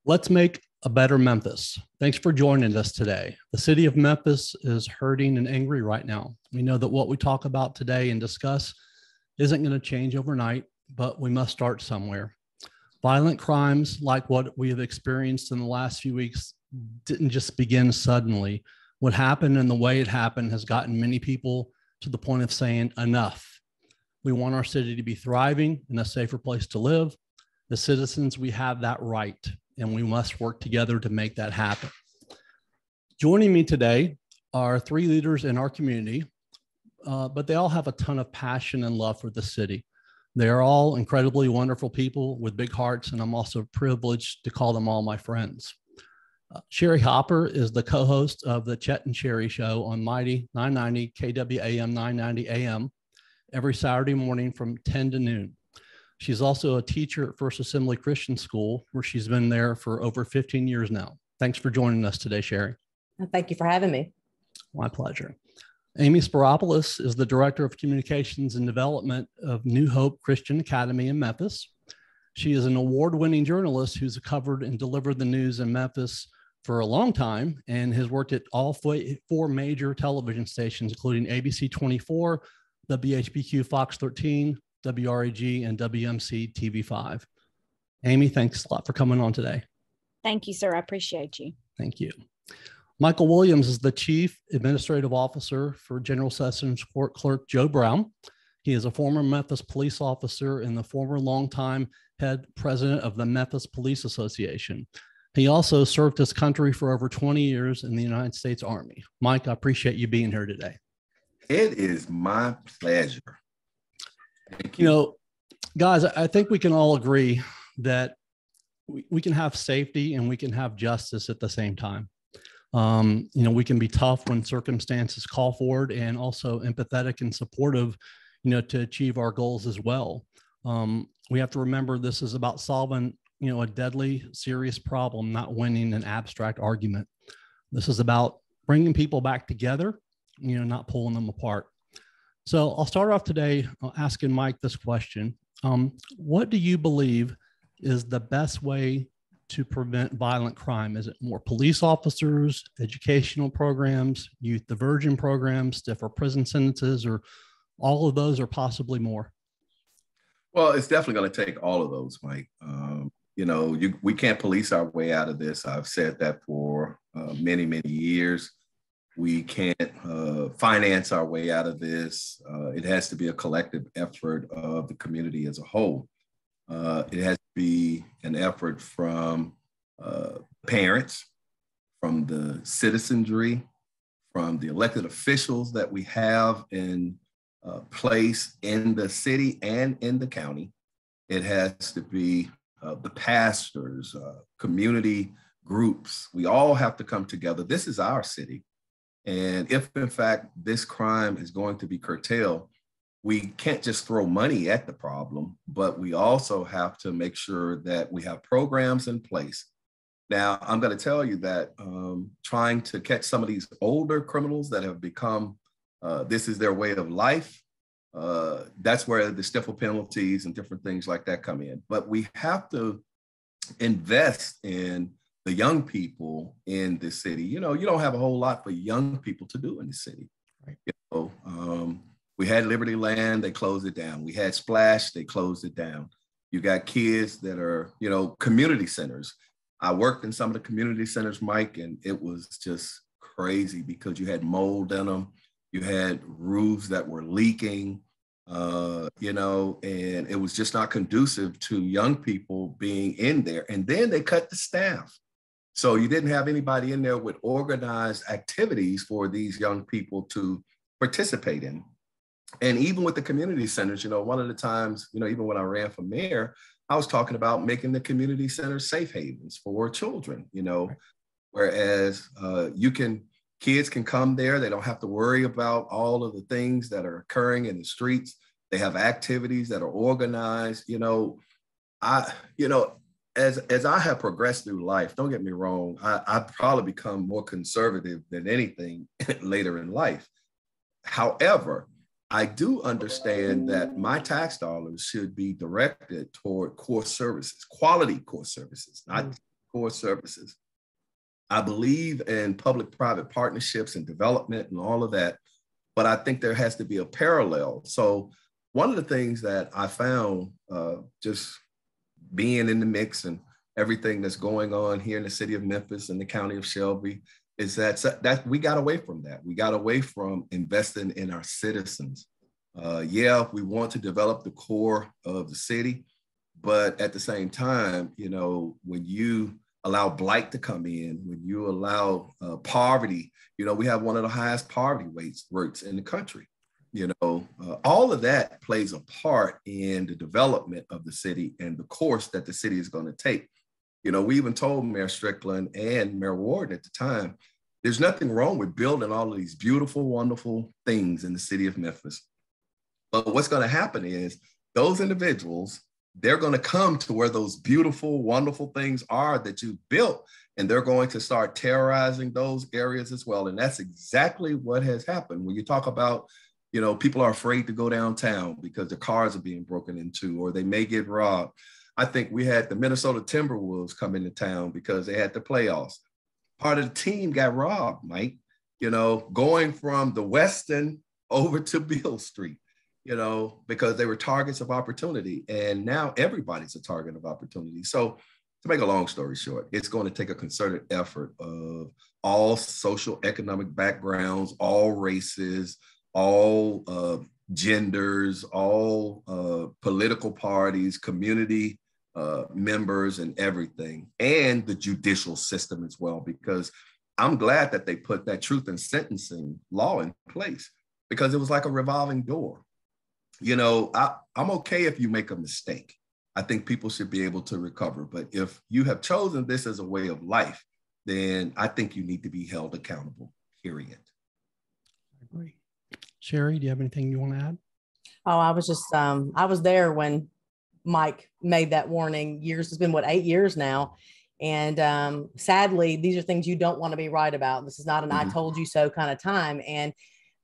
Let's make a better Memphis. Thanks for joining us today. The city of Memphis is hurting and angry right now. We know that what we talk about today and discuss isn't going to change overnight, but we must start somewhere. Violent crimes like what we have experienced in the last few weeks didn't just begin suddenly. What happened and the way it happened has gotten many people to the point of saying enough. We want our city to be thriving and a safer place to live. As citizens, we have that right, and we must work together to make that happen. Joining me today are three leaders in our community, but they all have a ton of passion and love for the city. They are all incredibly wonderful people with big hearts, and I'm also privileged to call them all my friends. Sherrie Hopper is the co-host of the Chet and Sherrie Show on Mighty 990 KWAM 990 AM every Saturday morning from 10 to noon. She's also a teacher at First Assembly Christian School, where she's been there for over 15 years now. Thanks for joining us today, Sherrie. Thank you for having me. My pleasure. Amy Speropoulos is the Director of Communications and Development of New Hope Christian Academy in Memphis. She is an award-winning journalist who's covered and delivered the news in Memphis for a long time and has worked at all four major television stations, including ABC 24, WHBQ Fox 13, WRAG, and WMC TV5. Amy, thanks a lot for coming on today. Thank you, sir. I appreciate you. Thank you. Michael Williams is the Chief Administrative Officer for General Sessions Court Clerk Joe Brown. He is a former Memphis police officer and the former longtime head president of the Memphis Police Association. He also served his country for over 20 years in the United States Army. Mike, I appreciate you being here today. It is my pleasure. Thank you. You know, guys, I think we can all agree that we can have safety and we can have justice at the same time. We can be tough when circumstances call for it, and also empathetic and supportive, to achieve our goals as well. We have to remember this is about solving, a deadly, serious problem, not winning an abstract argument. This is about bringing people back together, not pulling them apart. So I'll start off today asking Mike this question. What do you believe is the best way to prevent violent crime? Is it more police officers, educational programs, youth diversion programs, stiffer prison sentences, or all of those, or possibly more? Well, it's definitely going to take all of those, Mike. We can't police our way out of this. I've said that for many, many years. We can't finance our way out of this. It has to be a collective effort of the community as a whole. It has to be an effort from parents, from the citizenry, from the elected officials that we have in place in the city and in the county. It has to be the pastors, community groups. We all have to come together. This is our city. And if, in fact, this crime is going to be curtailed, we can't just throw money at the problem, but we also have to make sure that we have programs in place. Now, I'm going to tell you that trying to catch some of these older criminals that have become, this is their way of life, that's where the stiffer penalties and different things like that come in. But we have to invest in the young people in this city. You don't have a whole lot for young people to do in the city. Right. We had Liberty Land, they closed it down. We had Splash, they closed it down. You got kids that are, community centers. I worked in some of the community centers, Mike, and it was just crazy because you had mold in them. You had roofs that were leaking, and it was just not conducive to young people being in there. And then they cut the staff. So you didn't have anybody in there with organized activities for these young people to participate in. And even with the community centers, one of the times, even when I ran for mayor, I was talking about making the community centers safe havens for children, whereas kids can come there. They don't have to worry about all of the things that are occurring in the streets. They have activities that are organized, as I have progressed through life, don't get me wrong, I've probably become more conservative than anything later in life. However, I do understand that my tax dollars should be directed toward core services, quality core services, not core services. I believe in public-private partnerships and development and all of that, but I think there has to be a parallel. So one of the things that I found just being in the mix and everything that's going on here in the city of Memphis and the county of Shelby is that we got away from that. We got away from investing in our citizens. Yeah, we want to develop the core of the city, but at the same time, you know, when you allow blight to come in, when you allow poverty, you know, we have one of the highest poverty rates in the country. You know, all of that plays a part in the development of the city and the course that the city is going to take. You know, we even told Mayor Strickland and Mayor Warden at the time, there's nothing wrong with building all of these beautiful, wonderful things in the city of Memphis. But what's going to happen is those individuals, they're going to come to where those beautiful, wonderful things are that you built, and they're going to start terrorizing those areas as well. And that's exactly what has happened. When you talk about, you know, people are afraid to go downtown because their cars are being broken into, or they may get robbed. I think we had the Minnesota Timberwolves come into town because they had the playoffs. Part of the team got robbed, Mike, you know, going from the Westin over to Beale Street, you know, because they were targets of opportunity. And now everybody's a target of opportunity. So to make a long story short, it's going to take a concerted effort of all social economic backgrounds, all races, all genders, all political parties, community members, and everything, and the judicial system as well, because I'm glad that they put that truth in sentencing law in place, because it was like a revolving door. You know, I'm okay if you make a mistake. I think people should be able to recover. But if you have chosen this as a way of life, then I think you need to be held accountable, period. I agree. Sherrie, do you have anything you want to add? Oh, I was just, I was there when Mike made that warning years. It's been, what, 8 years now. And sadly, these are things you don't want to be right about. This is not an I told you so kind of time. And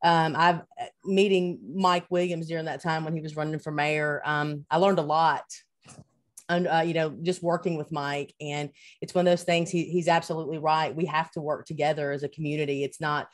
I've meeting Mike Williams during that time when he was running for mayor. I learned a lot. And, you know, just working with Mike, and it's one of those things. He's absolutely right. We have to work together as a community. It's not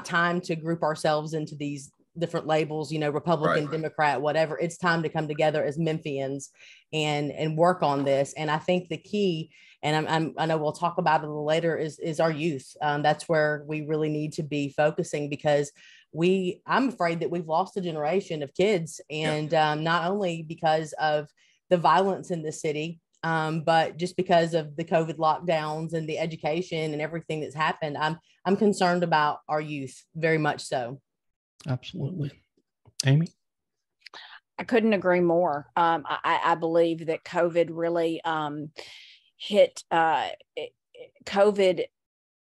time to group ourselves into these different labels, you know, Republican, right, Democrat, whatever. It's time to come together as Memphians and work on this. And I think the key, and I know we'll talk about it a little later, is our youth. That's where we really need to be focusing, because I'm afraid that we've lost a generation of kids, and not only because of the violence in the city, but just because of the COVID lockdowns and the education and everything that's happened. I'm concerned about our youth, very much so. Absolutely. Amy? I couldn't agree more. I believe that COVID really hit, COVID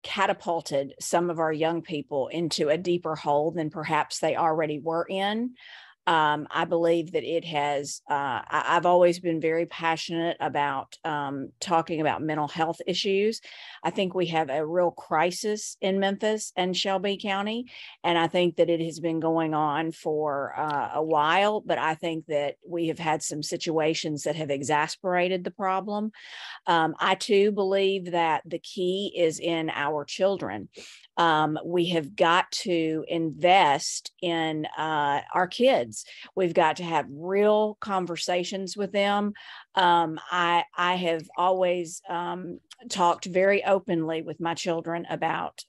catapulted some of our young people into a deeper hole than perhaps they already were in. I believe that it has, I've always been very passionate about talking about mental health issues. I think we have a real crisis in Memphis and Shelby County, and I think that it has been going on for a while, but I think that we have had some situations that have exacerbated the problem. I too believe that the key is in our children. We have got to invest in our kids. We've got to have real conversations with them. I have always talked very openly with my children about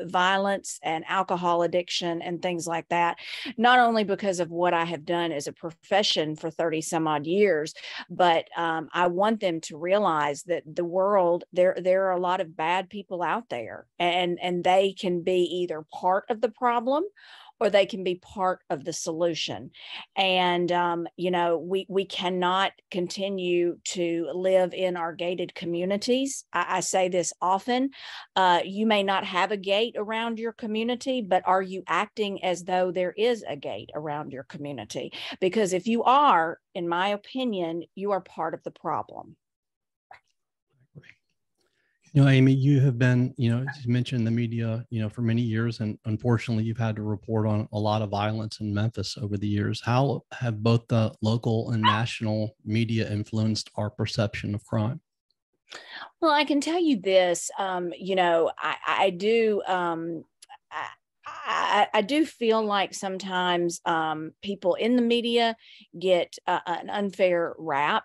violence and alcohol addiction and things like that, not only because of what I have done as a profession for 30 some odd years, but I want them to realize that the world, there are a lot of bad people out there, and they can be either part of the problem or they can be part of the solution. And, you know, we cannot continue to live in our gated communities. I say this often. You may not have a gate around your community, but are you acting as though there is a gate around your community? Because if you are, in my opinion, you are part of the problem. You know, Amy, you have been, you know, as you mentioned, the media, you know, for many years, and unfortunately, you've had to report on a lot of violence in Memphis over the years. How have both the local and national media influenced our perception of crime? Well, I can tell you this, I do. I do feel like sometimes people in the media get an unfair rap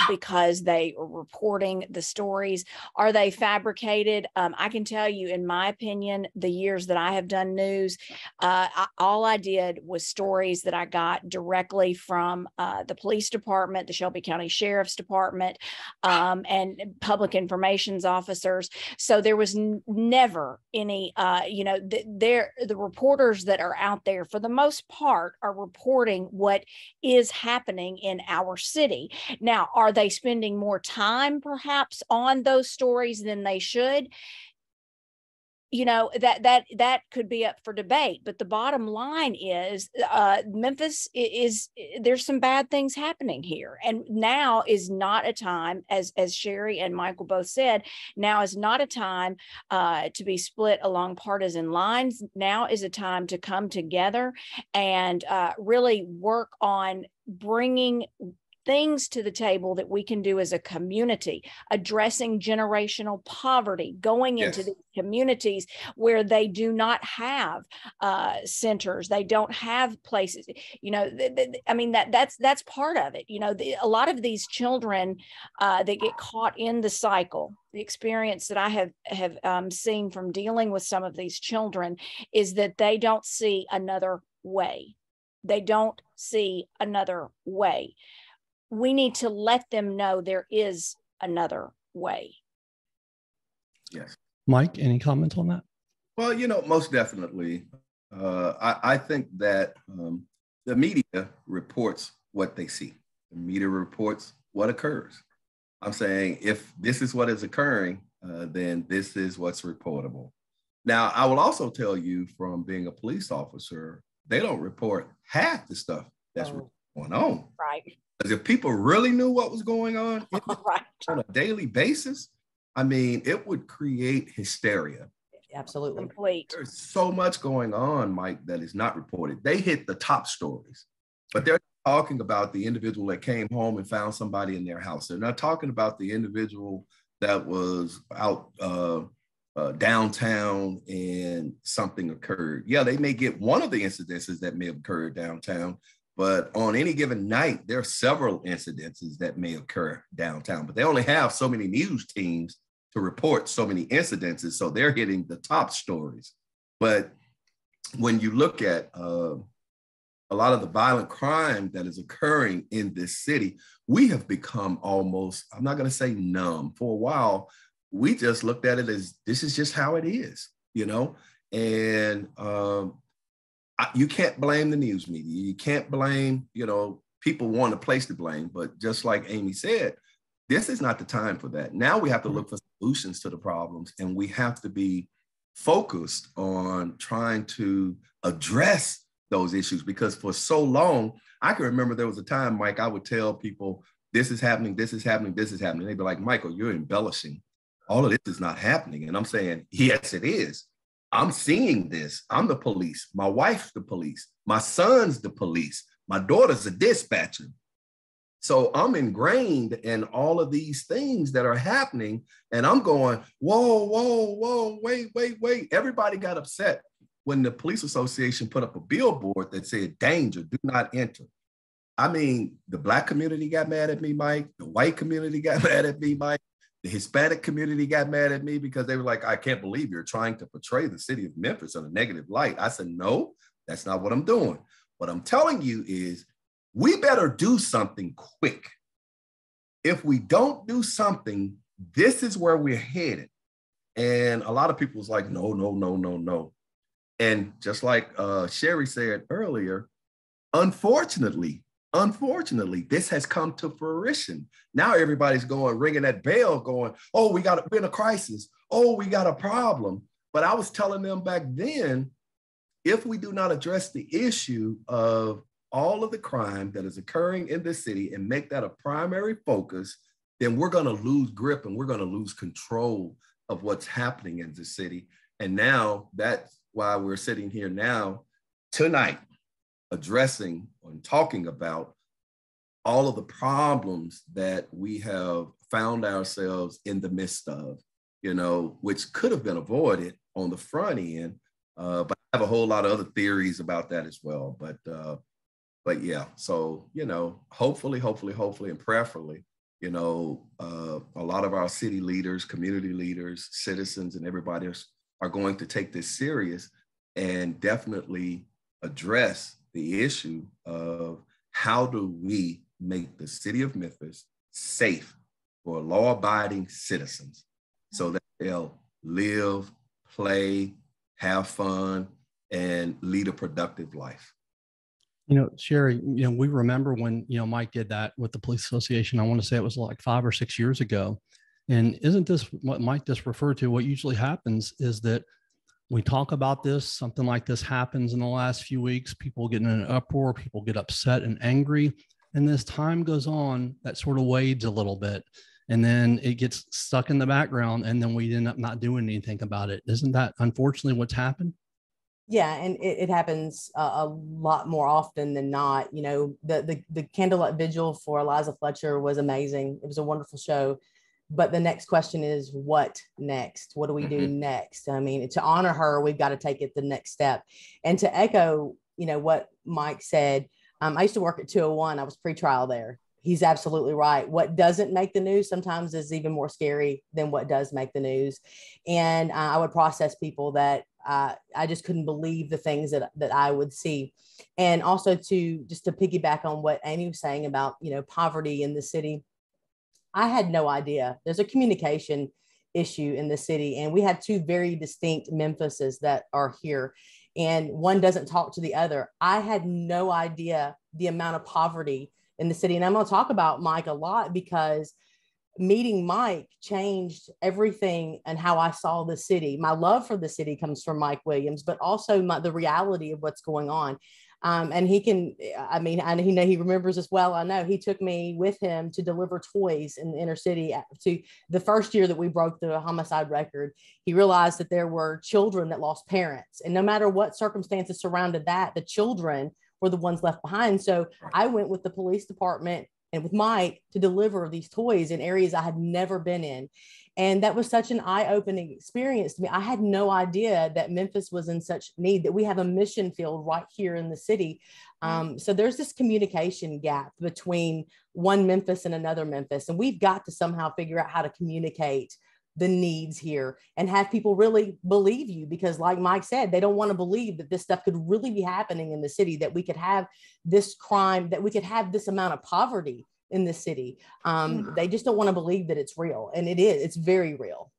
because they are reporting the stories. Are they fabricated? I can tell you, in my opinion, the years that I have done news, all I did was stories that I got directly from the police department, the Shelby County Sheriff's Department, and public information officers. So there was never any, the reporters that are out there, for the most part, are reporting what is happening in our city. Now, are they spending more time perhaps on those stories than they should? That could be up for debate, but the bottom line is Memphis is there's some bad things happening here, and now is not a time, as Sherrie and Michael both said, now is not a time to be split along partisan lines. Now is a time to come together and really work on bringing things to the table that we can do as a community, addressing generational poverty, going into these communities where they do not have centers, they don't have places. That's part of it. A lot of these children that get caught in the cycle, the experience that I have seen from dealing with some of these children is that they don't see another way. They don't see another way. We need to let them know there is another way. Yes. Mike, any comments on that? Well, most definitely. I think that the media reports what they see. The media reports what occurs. I'm saying if this is what is occurring, then this is what's reportable. Now, I will also tell you from being a police officer, they don't report half the stuff that's going on. Right. Because if people really knew what was going on right. on a daily basis, it would create hysteria. Absolutely. Complete. There's so much going on, Mike, that is not reported. They hit the top stories, but they're talking about the individual that came home and found somebody in their house. They're not talking about the individual that was out downtown and something occurred. Yeah, they may get one of the incidences that may have occurred downtown, but on any given night, there are several incidences that may occur downtown, but they only have so many news teams to report so many incidences, so they're hitting the top stories. But when you look at a lot of the violent crime that is occurring in this city, we have become almost, I'm not going to say numb. For a while, we just looked at it as this is just how it is, and you can't blame the news media. You can't blame, people want a place to blame, but just like Amy said, this is not the time for that. Now we have to look for solutions to the problems, and we have to be focused on trying to address those issues, because for so long, I can remember there was a time, Mike, I would tell people, this is happening, this is happening, this is happening. They'd be like, Michael, you're embellishing. All of this is not happening. And I'm saying, yes, it is. I'm seeing this. I'm the police. My wife's the police. My son's the police. My daughter's a dispatcher. So I'm ingrained in all of these things that are happening. And I'm going, whoa, wait. Everybody got upset when the police association put up a billboard that said, danger, do not enter. The Black community got mad at me, Mike. The white community got mad at me, Mike. The Hispanic community got mad at me because they were like, I can't believe you're trying to portray the city of Memphis in a negative light. I said, no, that's not what I'm doing. What I'm telling you is we better do something quick. If we don't do something, this is where we're headed. And a lot of people was like, no. And just like Sherrie said earlier, unfortunately, this has come to fruition. Now everybody's ringing that bell going, oh, we're in a crisis. Oh, we got a problem. But I was telling them back then, if we do not address the issue of all of the crime that is occurring in this city and make that a primary focus, then we're going to lose grip and we're going to lose control of what's happening in the city. And now that's why we're sitting here now tonight, addressing and talking about all of the problems that we have found ourselves in the midst of, which could have been avoided on the front end. But I have a whole lot of other theories about that as well. But yeah, so, hopefully, and prayerfully, a lot of our city leaders, community leaders, citizens, and everybody else are going to take this serious and definitely address the issue of how do we make the city of Memphis safe for law-abiding citizens so that they'll live, play, have fun, and lead a productive life. Sherrie, we remember when, Mike did that with the police association. I want to say it was like 5 or 6 years ago. And isn't this what Mike just referred to? What usually happens is that we talk about this, something like this happens in the last few weeks, people get in an uproar, people get upset and angry. And as time goes on, that sort of wades a little bit. And then it gets stuck in the background, and then we end up not doing anything about it. Isn't that unfortunately what's happened? Yeah, and it happens a lot more often than not. The candlelight vigil for Eliza Fletcher was amazing. It was a wonderful show. But the next question is, what next? What do we do next? I mean, to honor her, we've got to take it the next step. And to echo, what Mike said, I used to work at 201. I was pretrial there. He's absolutely right. What doesn't make the news sometimes is even more scary than what does make the news. And I would process people that I just couldn't believe the things that I would see. And also to piggyback on what Amy was saying about, poverty in the city. I had no idea. There's a communication issue in the city, and we have two very distinct Memphises that are here, and one doesn't talk to the other. I had no idea the amount of poverty in the city. And I'm going to talk about Mike a lot because meeting Mike changed everything and how I saw the city. My love for the city comes from Mike Williams, but also the reality of what's going on. And he remembers as well. I know he took me with him to deliver toys in the inner city to the first year that we broke the homicide record. He realized that there were children that lost parents, and no matter what circumstances surrounded that, the children were the ones left behind. So I went with the police department and with Mike to deliver these toys in areas I had never been in. And that was such an eye-opening experience to me. I had no idea that Memphis was in such need, that we have a mission field right here in the city. So there's this communication gap between one Memphis and another Memphis. And we've got to somehow figure out how to communicate the needs here and have people really believe you, because like Mike said, they don't want to believe that this stuff could really be happening in the city, that we could have this crime, that we could have this amount of poverty in the city. They just don't want to believe that it's real. And it is, it's very real.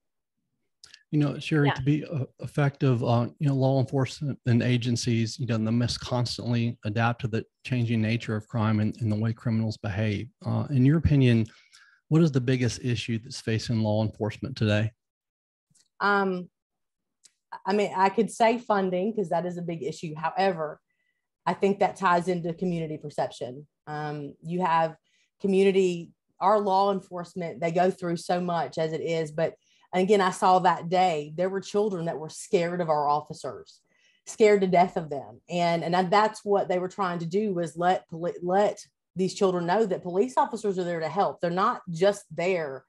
Sherrie, to be effective, law enforcement and agencies, they must constantly adapt to the changing nature of crime and the way criminals behave. In your opinion, what is the biggest issue that's facing law enforcement today? I could say funding, because that is a big issue. However, I think that ties into community perception. You have community, our law enforcement, they go through so much as it is. But again, I saw that day, there were children that were scared of our officers, scared to death of them. And that's what they were trying to do, was let these children know that police officers are there to help. They're not just there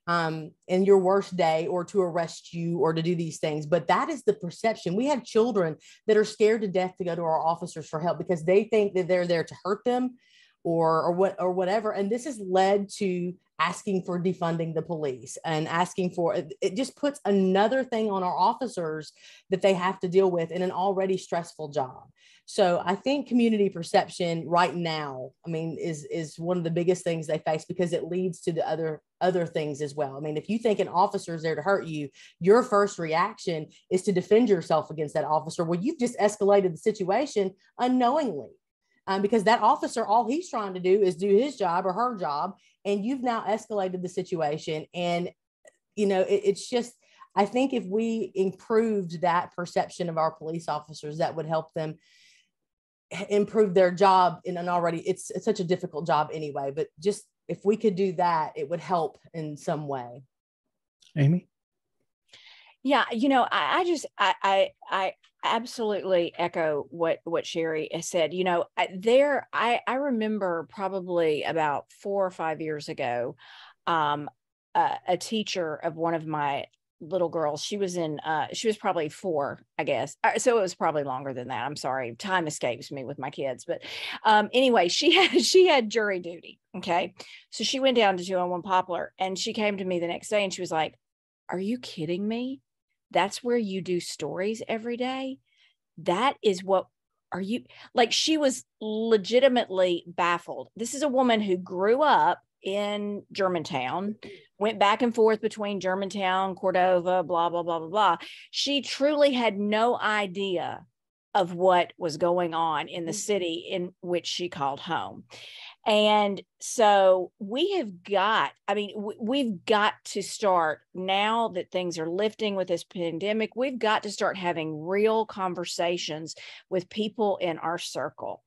in your worst day or to arrest you or to do these things. But that is the perception. We have children that are scared to death to go to our officers for help because they think that they're there to hurt them or whatever. And this has led to asking for defunding the police and asking for, it just puts another thing on our officers that they have to deal with in an already stressful job. So I think community perception right now, is one of the biggest things they face, because it leads to the other things as well. If you think an officer is there to hurt you, your first reaction is to defend yourself against that officer. Well, you've just escalated the situation unknowingly. Because that officer, all he's trying to do is do his job or her job, and you've now escalated the situation. And, it's just, I think if we improved that perception of our police officers, that would help them improve their job in an already, it's such a difficult job anyway, but just if we could do that, it would help in some way. Amy? Yeah, you know, I absolutely echo what Sherrie has said. You know, I remember probably about 4 or 5 years ago, a teacher of one of my little girls, she was probably 4, I guess. So it was probably longer than that. I'm sorry, time escapes me with my kids. But anyway, she had jury duty. Okay, so she went down to 201 Poplar, and she came to me the next day, and she was like, "Are you kidding me? That's where you do stories every day? That is what, are you," like, she was legitimately baffled. This is a woman who grew up in Germantown, went back and forth between Germantown, Cordova, blah, blah, blah, blah, blah. She truly had no idea of what was going on in the city in which she called home. And so we've got to start, now that things are lifting with this pandemic, we've got to start having real conversations with people in our circle,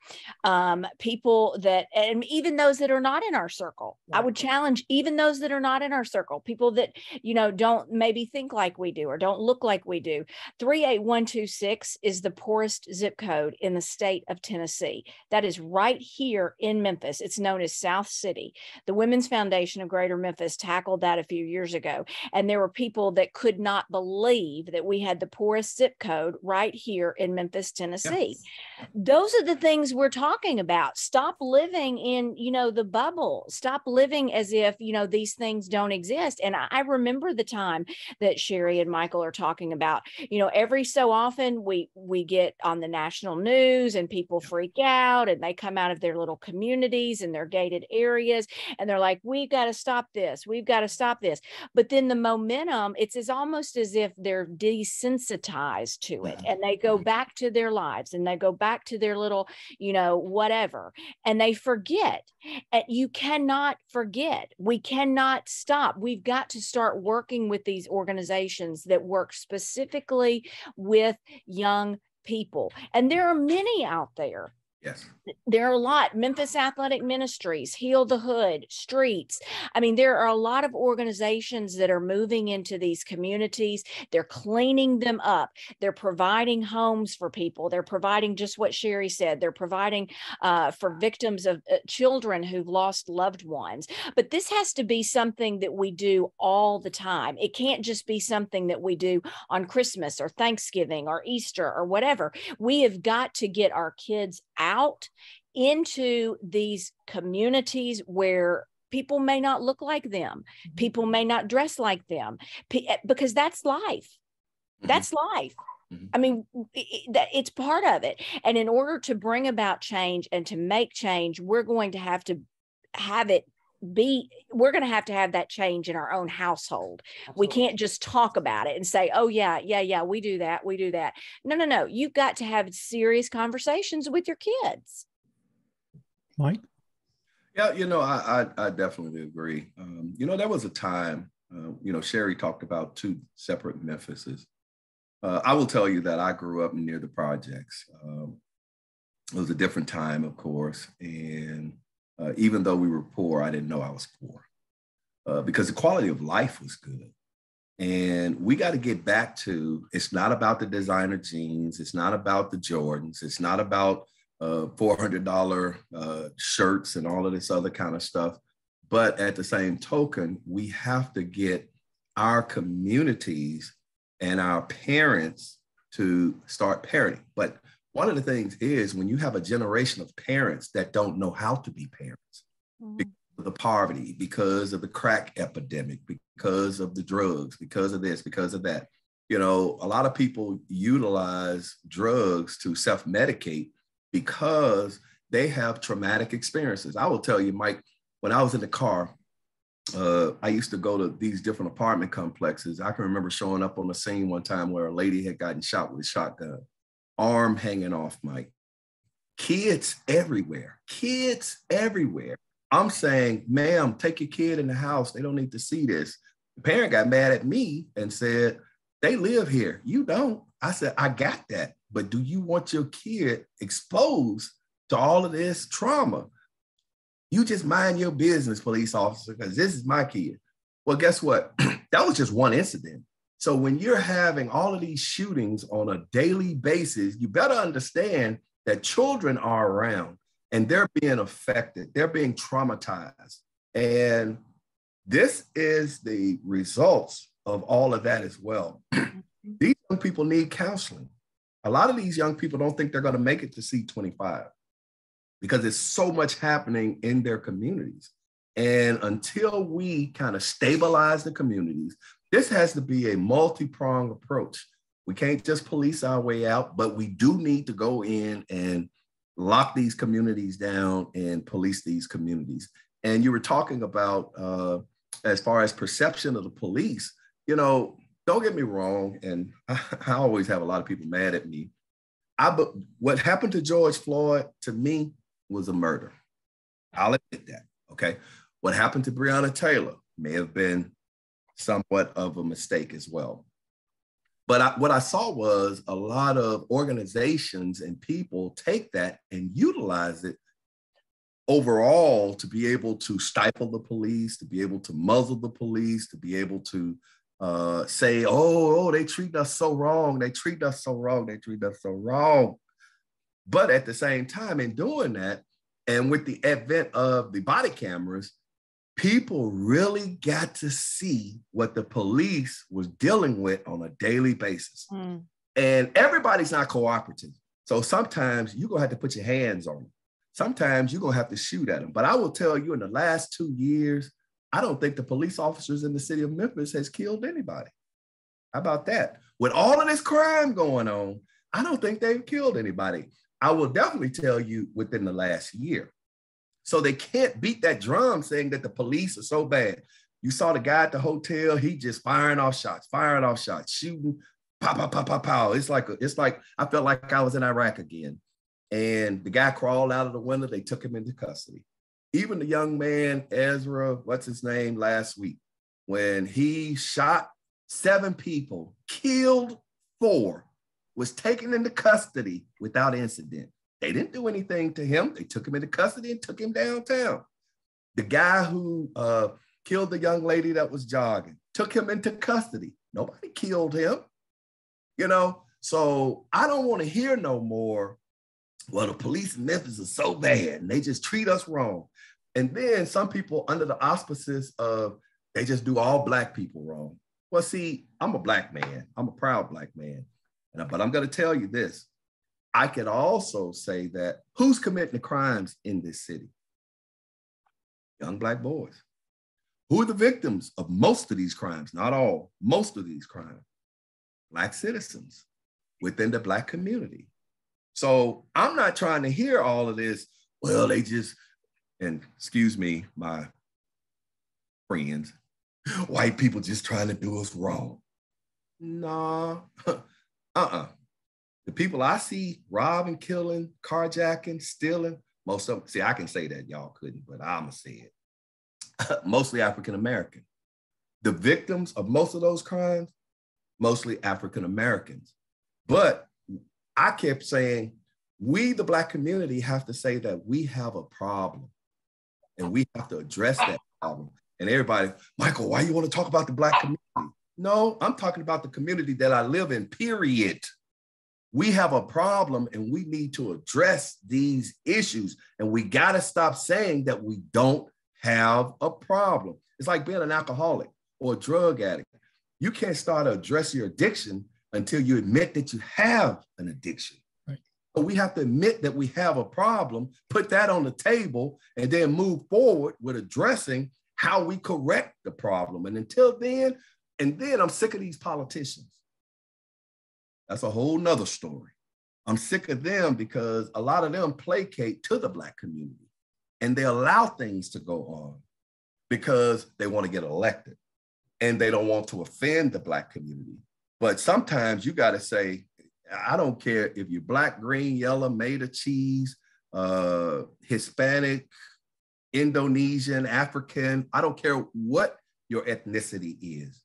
people that, and even those that are not in our circle. Right. I would challenge even those that are not in our circle, people that, you know, don't maybe think like we do or don't look like we do. 38126 is the poorest zip code in the state of Tennessee. That is right here in Memphis. It's known as South City. The Women's Foundation of Greater Memphis tackled that a few years ago. And there were people that could not believe that we had the poorest zip code right here in Memphis, Tennessee. Yes. Those are the things we're talking about. Stop living in, you know, the bubble. Stop living as if, you know, these things don't exist. And I remember the time that Sherrie and Michael are talking about, you know, every so often we get on the national news and people freak out and they come out of their little communities and their gated areas and they're like, we've got to stop this. We've got to stop this. But then the momentum, it's almost as if they're desensitized to it and they go back to their lives and they go back to their little, you know, whatever, and they forget. And you cannot forget. We cannot stop. We've got to start working with these organizations that work specifically with young people. And there are many out there. Yes. There are a lot. Memphis Athletic Ministries, Heal the Hood, Streets. I mean, there are a lot of organizations that are moving into these communities. They're cleaning them up. They're providing homes for people. They're providing just what Sherrie said. They're providing for victims of children who've lost loved ones. But this has to be something that we do all the time. It can't just be something that we do on Christmas or Thanksgiving or Easter or whatever. We have got to get our kids out into these communities where people may not look like them, people may not dress like them, because that's life. That's life. I mean, it's part of it. And in order to bring about change and to make change, we're going to have that change in our own household. Absolutely. We can't just talk about it and say, oh yeah, we do that. No. You've got to have serious conversations with your kids. Mike? Yeah, you know, I definitely agree. You know, there was a time, you know, Sherrie talked about 2 separate Memphises. I will tell you that I grew up near the projects. It was a different time, of course. And even though we were poor, I didn't know I was poor because the quality of life was good. And we got to get back to, it's not about the designer jeans. It's not about the Jordans. It's not about $400 shirts and all of this other kind of stuff. But at the same token, we have to get our communities and our parents to start parenting. But one of the things is when you have a generation of parents that don't know how to be parents, because of the poverty, because of the crack epidemic, because of the drugs, because of this, because of that. You know, a lot of people utilize drugs to self-medicate because they have traumatic experiences. I will tell you, Mike, when I was in the car, I used to go to these different apartment complexes. I can remember showing up on the scene one time where a lady had gotten shot with a shotgun, arm hanging off, Mike. Kids everywhere. I'm saying, ma'am, take your kid in the house. They don't need to see this. The parent got mad at me and said, they live here. You don't. I said, I got that. But do you want your kid exposed to all of this trauma? You just mind your business, police officer, because this is my kid. Well, guess what? That was just one incident. So when you're having all of these shootings on a daily basis, you better understand that children are around and they're being affected. They're being traumatized. And this is the results of all of that as well. These young people need counseling. A lot of these young people don't think they're going to make it to C25 because there's so much happening in their communities. And until we kind of stabilize the communities, this has to be a multi-pronged approach. We can't just police our way out, but we do need to go in and lock these communities down and police these communities. And you were talking about, as far as perception of the police, you know, don't get me wrong, and I always have a lot of people mad at me. What happened to George Floyd, to me, was a murder. I'll admit that, okay? What happened to Breonna Taylor may have been somewhat of a mistake as well. But what I saw was a lot of organizations and people take that and utilize it overall to be able to stifle the police, to be able to muzzle the police, to be able to say, oh, they treat us so wrong. They treat us so wrong. They treat us so wrong. But at the same time, in doing that, and with the advent of the body cameras, people really got to see what the police was dealing with on a daily basis. Mm. And everybody's not cooperative. So sometimes you're going to have to put your hands on them. Sometimes you're going to have to shoot at them. But I will tell you, in the last 2 years, I don't think the police officers in the city of Memphis has killed anybody. How about that? With all of this crime going on, I don't think they've killed anybody. I will definitely tell you within the last year. So they can't beat that drum saying that the police are so bad. You saw the guy at the hotel, he just firing off shots, shooting, pow, pow, pow, pow, pow. It's like I felt like I was in Iraq again. And the guy crawled out of the window, they took him into custody. Even the young man, Ezra, what's his name, last week, when he shot 7 people, killed 4, was taken into custody without incident. They didn't do anything to him. They took him into custody and took him downtown. The guy who killed the young lady that was jogging, took him into custody. Nobody killed him, you know? So I don't want to hear no more, well, the police in Memphis are so bad and they just treat us wrong. And then some people under the auspices of they just do all Black people wrong. Well, see, I'm a Black man. I'm a proud Black man. But I'm going to tell you this. I could also say that who's committing the crimes in this city? Young Black boys. Who are the victims of most of these crimes? Not all, most of these crimes. Black citizens within the Black community. So I'm not trying to hear all of this, well, they just, and excuse me, my friends, white people just trying to do us wrong. No, The people I see robbing, killing, carjacking, stealing, most of them, see, I can say that, y'all couldn't, but I'm gonna say it. Mostly African-American. The victims of most of those crimes, mostly African-Americans. But I kept saying, we, the Black community, have to say that we have a problem and we have to address that problem. And everybody, Michael, why you want to talk about the Black community? No, I'm talking about the community that I live in, period. We have a problem and we need to address these issues. And we got to stop saying that we don't have a problem. It's like being an alcoholic or a drug addict. You can't start to address your addiction until you admit that you have an addiction. Right. So we have to admit that we have a problem, put that on the table, and then move forward with addressing how we correct the problem. And until then, I'm sick of these politicians. That's a whole nother story. I'm sick of them because a lot of them placate to the Black community and they allow things to go on because they want to get elected and they don't want to offend the Black community. But sometimes you got to say, I don't care if you're Black, green, yellow, made of cheese, Hispanic, Indonesian, African, I don't care what your ethnicity is.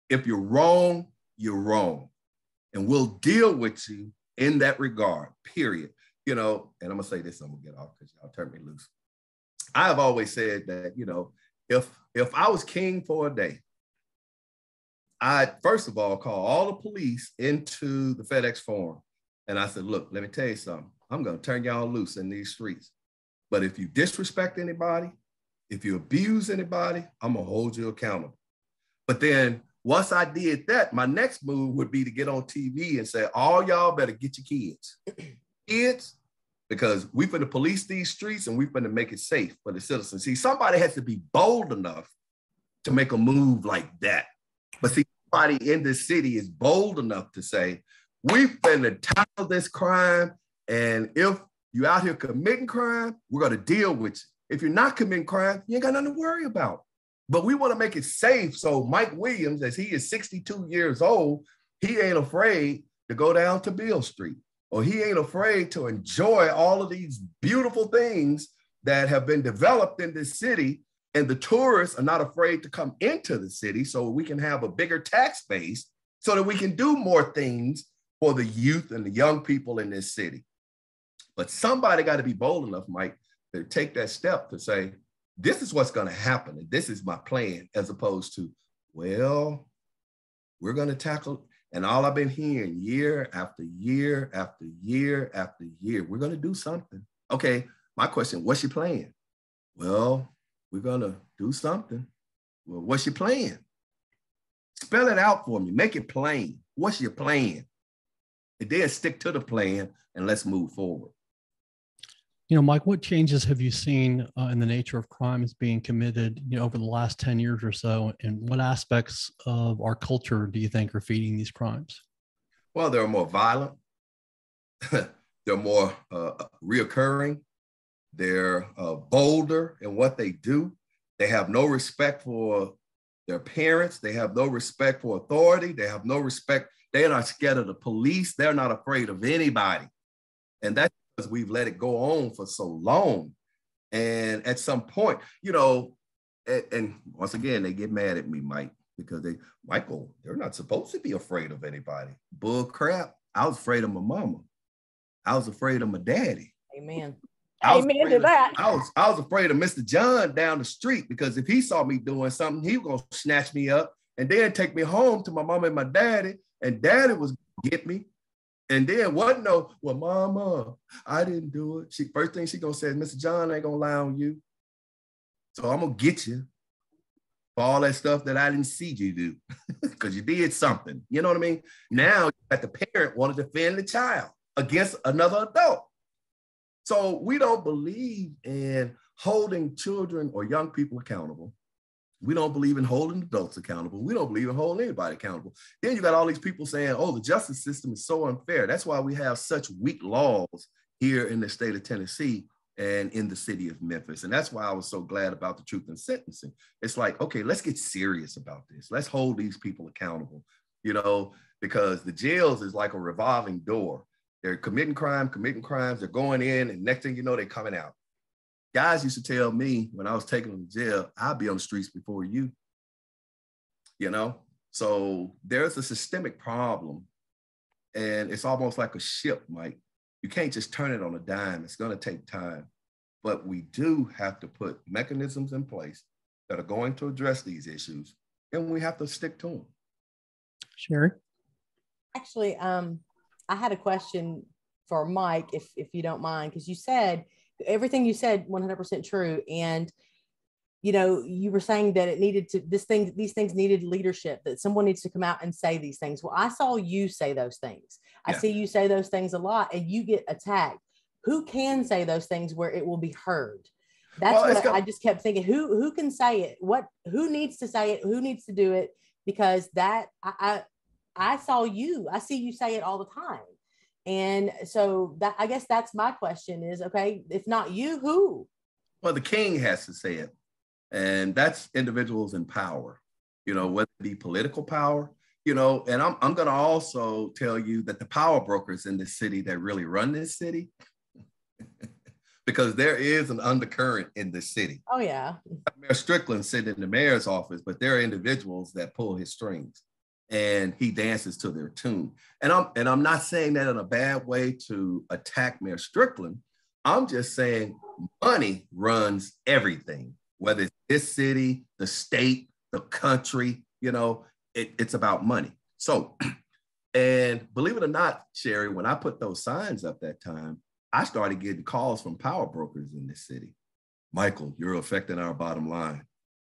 If you're wrong, you're wrong. And we'll deal with you in that regard, period. You know, and I'm gonna say this, I'm gonna get off because y'all turn me loose. I have always said that, you know, if I was king for a day, I first of all called all the police into the FedEx Forum. And I said, look, let me tell you something. I'm going to turn y'all loose in these streets. But if you disrespect anybody, if you abuse anybody, I'm going to hold you accountable. But then once I did that, my next move would be to get on TV and say, all y'all better get your kids. Kids, because we finna police these streets and we finna make it safe for the citizens. See, somebody has to be bold enough to make a move like that. But see, somebody in this city is bold enough to say, we finna tackle this crime, and if you out here committing crime, we're gonna deal with you. If you're not committing crime, you ain't got nothing to worry about. But we wanna make it safe, so Mike Williams, as he is 62 years old, he ain't afraid to go down to Beale Street, or he ain't afraid to enjoy all of these beautiful things that have been developed in this city, and the tourists are not afraid to come into the city so we can have a bigger tax base so that we can do more things for the youth and the young people in this city. But somebody got to be bold enough, Mike, to take that step to say, this is what's going to happen, and this is my plan, as opposed to, well, we're going to tackle, and all I've been hearing year after year after year after year, we're going to do something. Okay, my question, what's your plan? Well, we're going to do something. Well, what's your plan? Spell it out for me. Make it plain. What's your plan? And then stick to the plan and let's move forward. You know, Mike, what changes have you seen in the nature of crimes being committed, over the last 10 years or so? And what aspects of our culture do you think are feeding these crimes? Well, they're more violent. They're more reoccurring. They're bolder in what they do. They have no respect for their parents. They have no respect for authority. They have no respect. They're not scared of the police. They're not afraid of anybody. And that's because we've let it go on for so long. And at some point, and once again, they get mad at me, Mike, because Michael, they're not supposed to be afraid of anybody. Bull crap. I was afraid of my mama. I was afraid of my daddy. Amen. Amen to that. I was afraid of Mr. John down the street, because if he saw me doing something, he was going to snatch me up and then take me home to my mama and my daddy, and daddy was going to get me. And then well, mama, I didn't do it. First thing she going to say is, Mr. John ain't going to lie on you. So I'm going to get you for all that stuff that I didn't see you do, because you did something. You know what I mean? Now that the parent want to defend the child against another adult. So we don't believe in holding children or young people accountable. We don't believe in holding adults accountable. We don't believe in holding anybody accountable. Then you got all these people saying, oh, the justice system is so unfair. That's why we have such weak laws here in the state of Tennessee and in the city of Memphis. And that's why I was so glad about the truth in sentencing. It's like, okay, let's get serious about this. Let's hold these people accountable, because the jails is like a revolving door. They're committing crimes, they're going in, and next thing you know, they're coming out. Guys used to tell me when I was taking them to jail, I'll be on the streets before you. So there's a systemic problem, and it's almost like a ship, Mike. You can't just turn it on a dime. It's going to take time. But we do have to put mechanisms in place that are going to address these issues, and we have to stick to them. Sherrie? Actually, I had a question for Mike, if you don't mind, because you said everything you said 100% true. And, you were saying that these things needed leadership, that someone needs to come out and say these things. Well, I saw you say those things. I see you say those things a lot, and you get attacked. Who can say those things where it will be heard? That's I just kept thinking, who can say it? Who needs to say it? Who needs to do it? Because I saw you. I see you say it all the time. And so I guess that's my question is, okay, if not you, who? Well, the king has to say it. And that's individuals in power, whether it be political power, and I'm going to also tell you that the power brokers in this city that really run this city, because there is an undercurrent in this city. Oh, yeah. Mayor Strickland sitting in the mayor's office, but there are individuals that pull his strings, and he dances to their tune. And I'm not saying that in a bad way to attack Mayor Strickland. I'm just saying money runs everything, whether it's this city, the state, the country, it's about money. So, and believe it or not, Sherrie, when I put those signs up that time, I started getting calls from power brokers in this city. Michael, you're affecting our bottom line.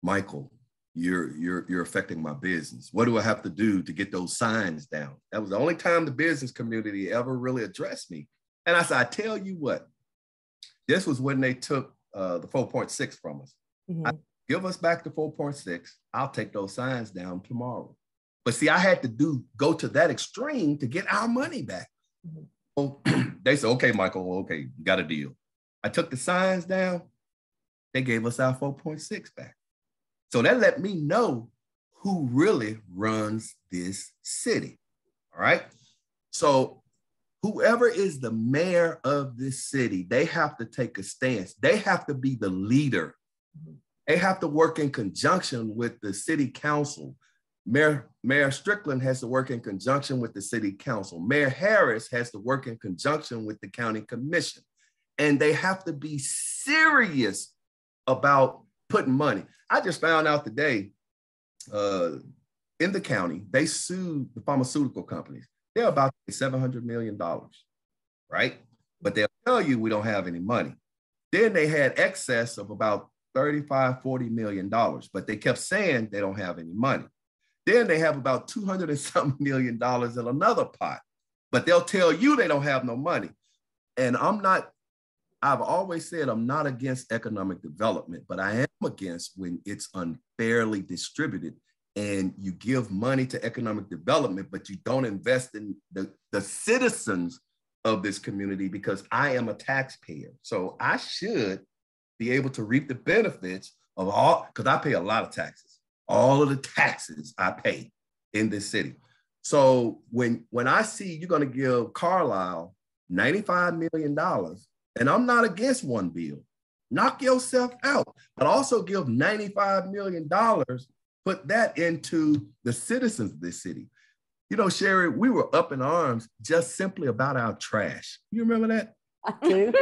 Michael, you're affecting my business. What do I have to do to get those signs down? That was the only time the business community ever really addressed me. And I said, I tell you what, this was when they took the 4.6 from us. Mm-hmm. Give us back the 4.6. I'll take those signs down tomorrow. But see, I had to go to that extreme to get our money back. Mm-hmm. So they said, okay, Michael, okay, you got a deal. I took the signs down. They gave us our 4.6 back. So that let me know who really runs this city. All right. So whoever is the mayor of this city, they have to take a stance. They have to be the leader. They have to work in conjunction with the city council. Mayor Strickland has to work in conjunction with the city council. Mayor Harris has to work in conjunction with the county commission. And they have to be serious about putting money. I just found out today in the county, they sued the pharmaceutical companies. They're about $700 million, right? But they'll tell you we don't have any money. Then they had excess of about $35–40 million, but they kept saying they don't have any money. Then they have about $200 and something million in another pot, but they'll tell you they don't have no money. And I've always said I'm not against economic development, but I am against when it's unfairly distributed and you give money to economic development, but you don't invest in the citizens of this community, because I am a taxpayer. So I should be able to reap the benefits of all, because I pay a lot of taxes, all of the taxes I pay in this city. So when I see you're going to give Carlisle $95 million, and I'm not against one bill, knock yourself out, but also give $95 million, put that into the citizens of this city. You know, Sherrie, we were up in arms just simply about our trash. You remember that? I do.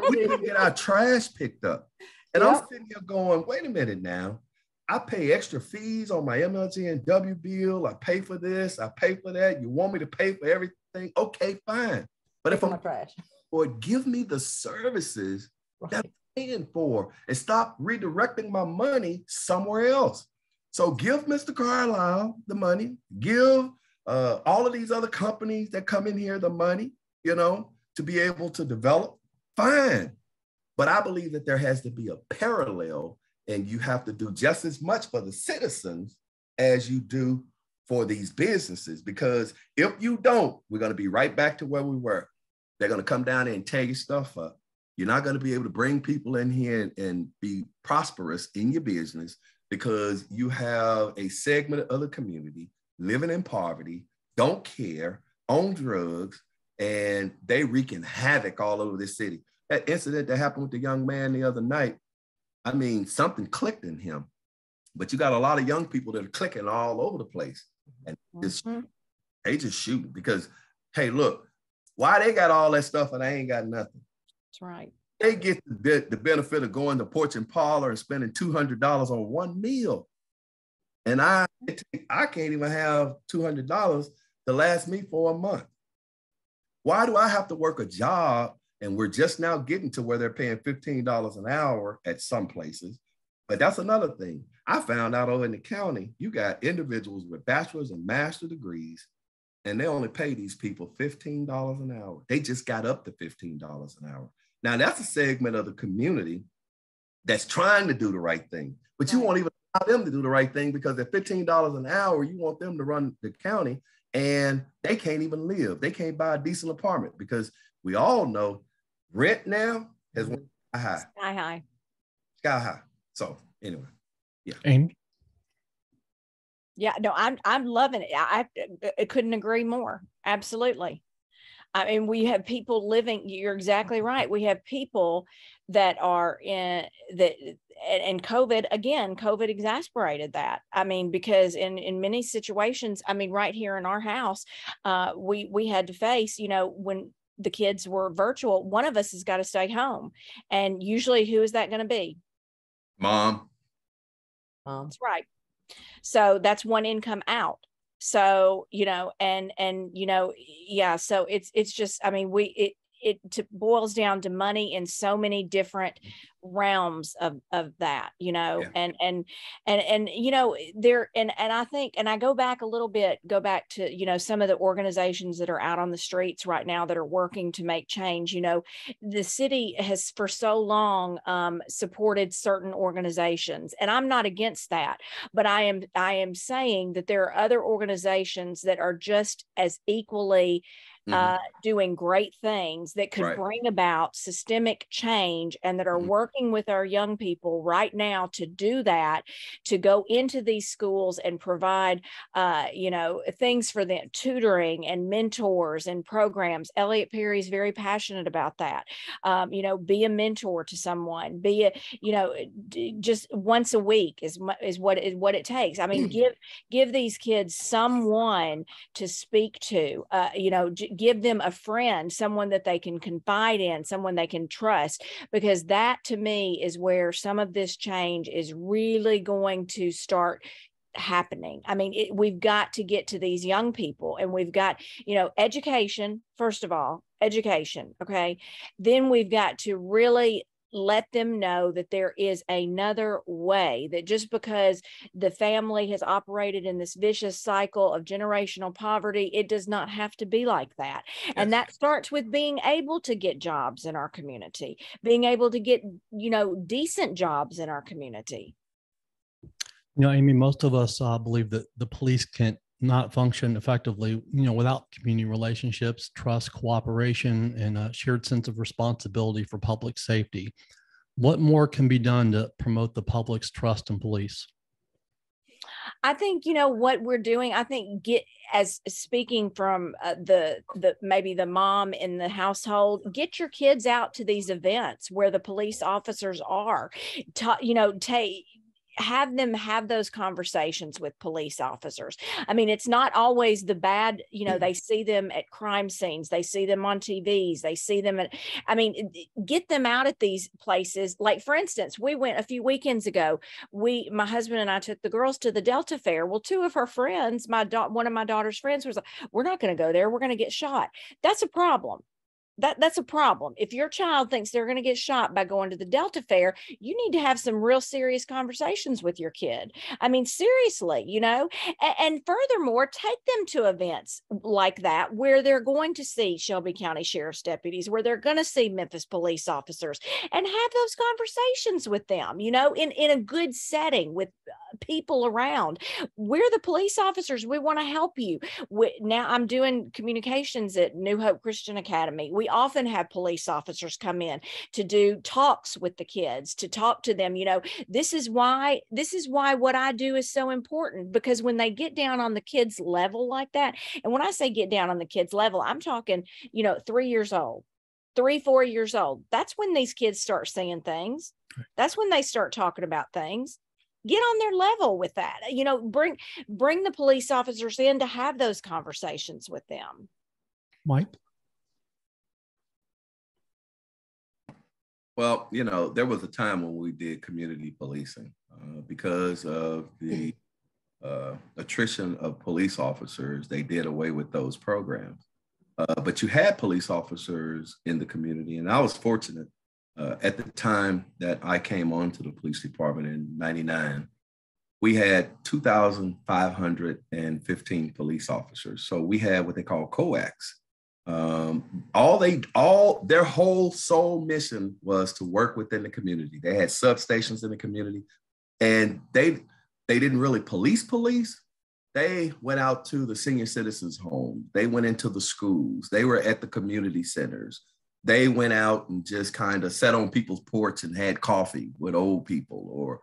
We didn't get our trash picked up. And I'm sitting here going, wait a minute now. I pay extra fees on my MLG&W bill. I pay for this. I pay for that. You want me to pay for everything? Okay, fine. But if I'm trash, or give me the services that I'm paying for and stop redirecting my money somewhere else. So give Mr. Carlisle the money, give all of these other companies that come in here the money, you know, to be able to develop, fine. But I believe that there has to be a parallel, and you have to do just as much for the citizens as you do for these businesses. Because if you don't, we're going to be right back to where we were. They're going to come down there and tear your stuff up. You're not going to be able to bring people in here and be prosperous in your business, because you have a segment of the community living in poverty, don't care, on drugs, and they wreaking havoc all over this city. That incident that happened with the young man the other night, I mean, something clicked in him. But you got a lot of young people that are clicking all over the place. And they just shoot because, hey, look, why they got all that stuff and I ain't got nothing? That's right. They get the benefit of going to Porch and Parlor and spending $200 on one meal. And I can't even have $200 to last me for a month. Why do I have to work a job? And we're just now getting to where they're paying $15 an hour at some places. But that's another thing. I found out over in the county, you got individuals with bachelor's and master's degrees, and they only pay these people $15 an hour. They just got up to $15 an hour. Now, that's a segment of the community that's trying to do the right thing, but you won't even allow them to do the right thing, because at $15 an hour, you want them to run the county, and they can't even live. They can't buy a decent apartment, because we all know rent now has went high. Sky high. So anyway, yeah. Amy? Yeah, no, I'm loving it. I couldn't agree more. Absolutely. I mean, we have people living, you're exactly right. We have people that are in that, and COVID exasperated that. I mean, because in many situations, I mean, right here in our house, we had to face, you know, when the kids were virtual, one of us has got to stay home. And usually who is that going to be? Mom. That's right. So that's one income out. So, yeah, so it's just, I mean, it boils down to money in so many different realms of that, Yeah. and there, and I think, and I go back to, some of the organizations that are out on the streets right now that are working to make change. The city has for so long supported certain organizations, and I'm not against that, but I am saying that there are other organizations that are just as equally doing great things that could bring about systemic change, and that are working with our young people right now to do that, to go into these schools and provide, things for them, tutoring and mentors and programs. Elliot Perry is very passionate about that. Be a mentor to someone, just once a week is what it takes. I mean, give these kids someone to speak to, give them a friend, someone that they can confide in, someone they can trust, because that to me is where some of this change is really going to start happening. I mean, we've got to get to these young people, and we've got, education, first of all, education. Okay. Then we've got to really let them know that there is another way, that just because the family has operated in this vicious cycle of generational poverty, it does not have to be like that. Yes. And that starts with being able to get jobs in our community, being able to get, decent jobs in our community. Amy, most of us believe that the police can't not function effectively, without community relationships, trust, cooperation, and a shared sense of responsibility for public safety. What more can be done to promote the public's trust in police? I think, what we're doing, I think speaking from maybe the mom in the household, get your kids out to these events where the police officers are, have them have those conversations with police officers. I mean, it's not always the bad, they see them at crime scenes, they see them on TVs, they see them get them out at these places. Like, for instance, we went a few weekends ago, my husband and I took the girls to the Delta Fair. Well, two of her friends, one of my daughter's friends was like, we're not going to go there, we're going to get shot. That's a problem. That's a problem. If your child thinks they're going to get shot by going to the Delta Fair, you need to have some real serious conversations with your kid. I mean, seriously, and furthermore, take them to events like that where they're going to see Shelby County Sheriff's deputies, where they're going to see Memphis police officers, and have those conversations with them, in a good setting with people around. We're the police officers. We want to help you. Now I'm doing communications at New Hope Christian Academy. We often have police officers come in to do talks with the kids, to talk to them. This is why what I do is so important, because when they get down on the kids' level like that, and when I say get down on the kids' level, I'm talking, 3 years old, 4 years old. That's when these kids start saying things. That's when they start talking about things. Get on their level with that. Bring the police officers in to have those conversations with them. Mike? Well, there was a time when we did community policing because of the attrition of police officers. They did away with those programs. But you had police officers in the community, and I was fortunate. At the time that I came onto the police department in '99, we had 2,515 police officers. So we had what they call coacs. Their whole sole mission was to work within the community. They had substations in the community, and they didn't really police. They went out to the senior citizens' homes. They went into the schools. They were at the community centers. They went out and just kind of sat on people's porch and had coffee with old people or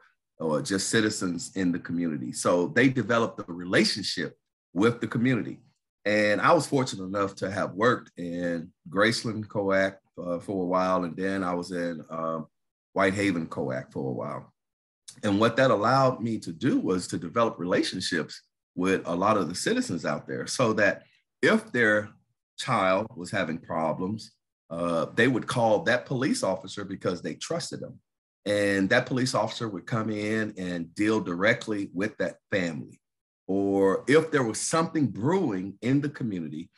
just citizens in the community. So they developed a relationship with the community. And I was fortunate enough to have worked in Graceland COAC for a while. And then I was in Whitehaven COAC for a while. And what that allowed me to do was to develop relationships with a lot of the citizens out there, so that if their child was having problems, they would call that police officer because they trusted them. And that police officer would come in and deal directly with that family. or if there was something brewing in the community.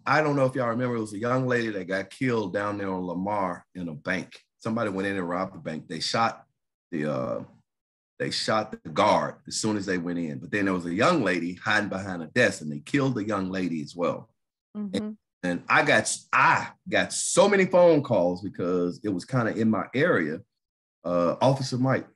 I don't know if y'all remember, it was a young lady that got killed down there on Lamar in a bank. Somebody went in and robbed the bank. They shot the guard as soon as they went in. But then there was a young lady hiding behind a desk, and they killed the young lady as well. Mm-hmm. And I got so many phone calls because it was kind of in my area. Officer Mike,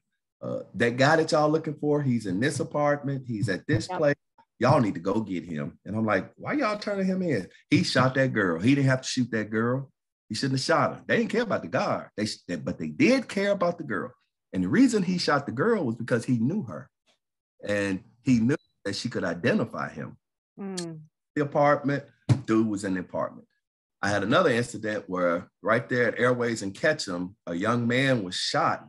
that guy that y'all looking for, he's in this apartment. He's at this place. Y'all need to go get him. And I'm like, why y'all turning him in? He shot that girl. He didn't have to shoot that girl. He shouldn't have shot her. They didn't care about the guard. But they did care about the girl. And the reason he shot the girl was because he knew her. And he knew that she could identify him. The apartment, dude was in the apartment. I had another incident where right there at Airways in Ketchum, a young man was shot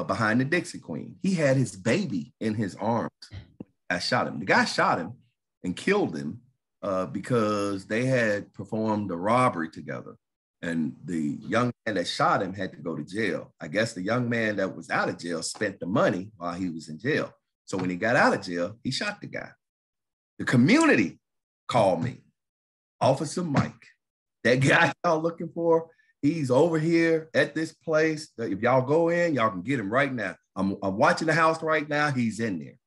behind the Dixie Queen. He had his baby in his arms. I shot him. The guy shot him and killed him because they had performed a robbery together. And the young man that shot him had to go to jail. I guess the young man that was out of jail spent the money while he was in jail. So when he got out of jail, he shot the guy. The community called me. Officer Mike, that guy y'all looking for, he's over here at this place. If y'all go in, y'all can get him right now. I'm watching the house right now. He's in there.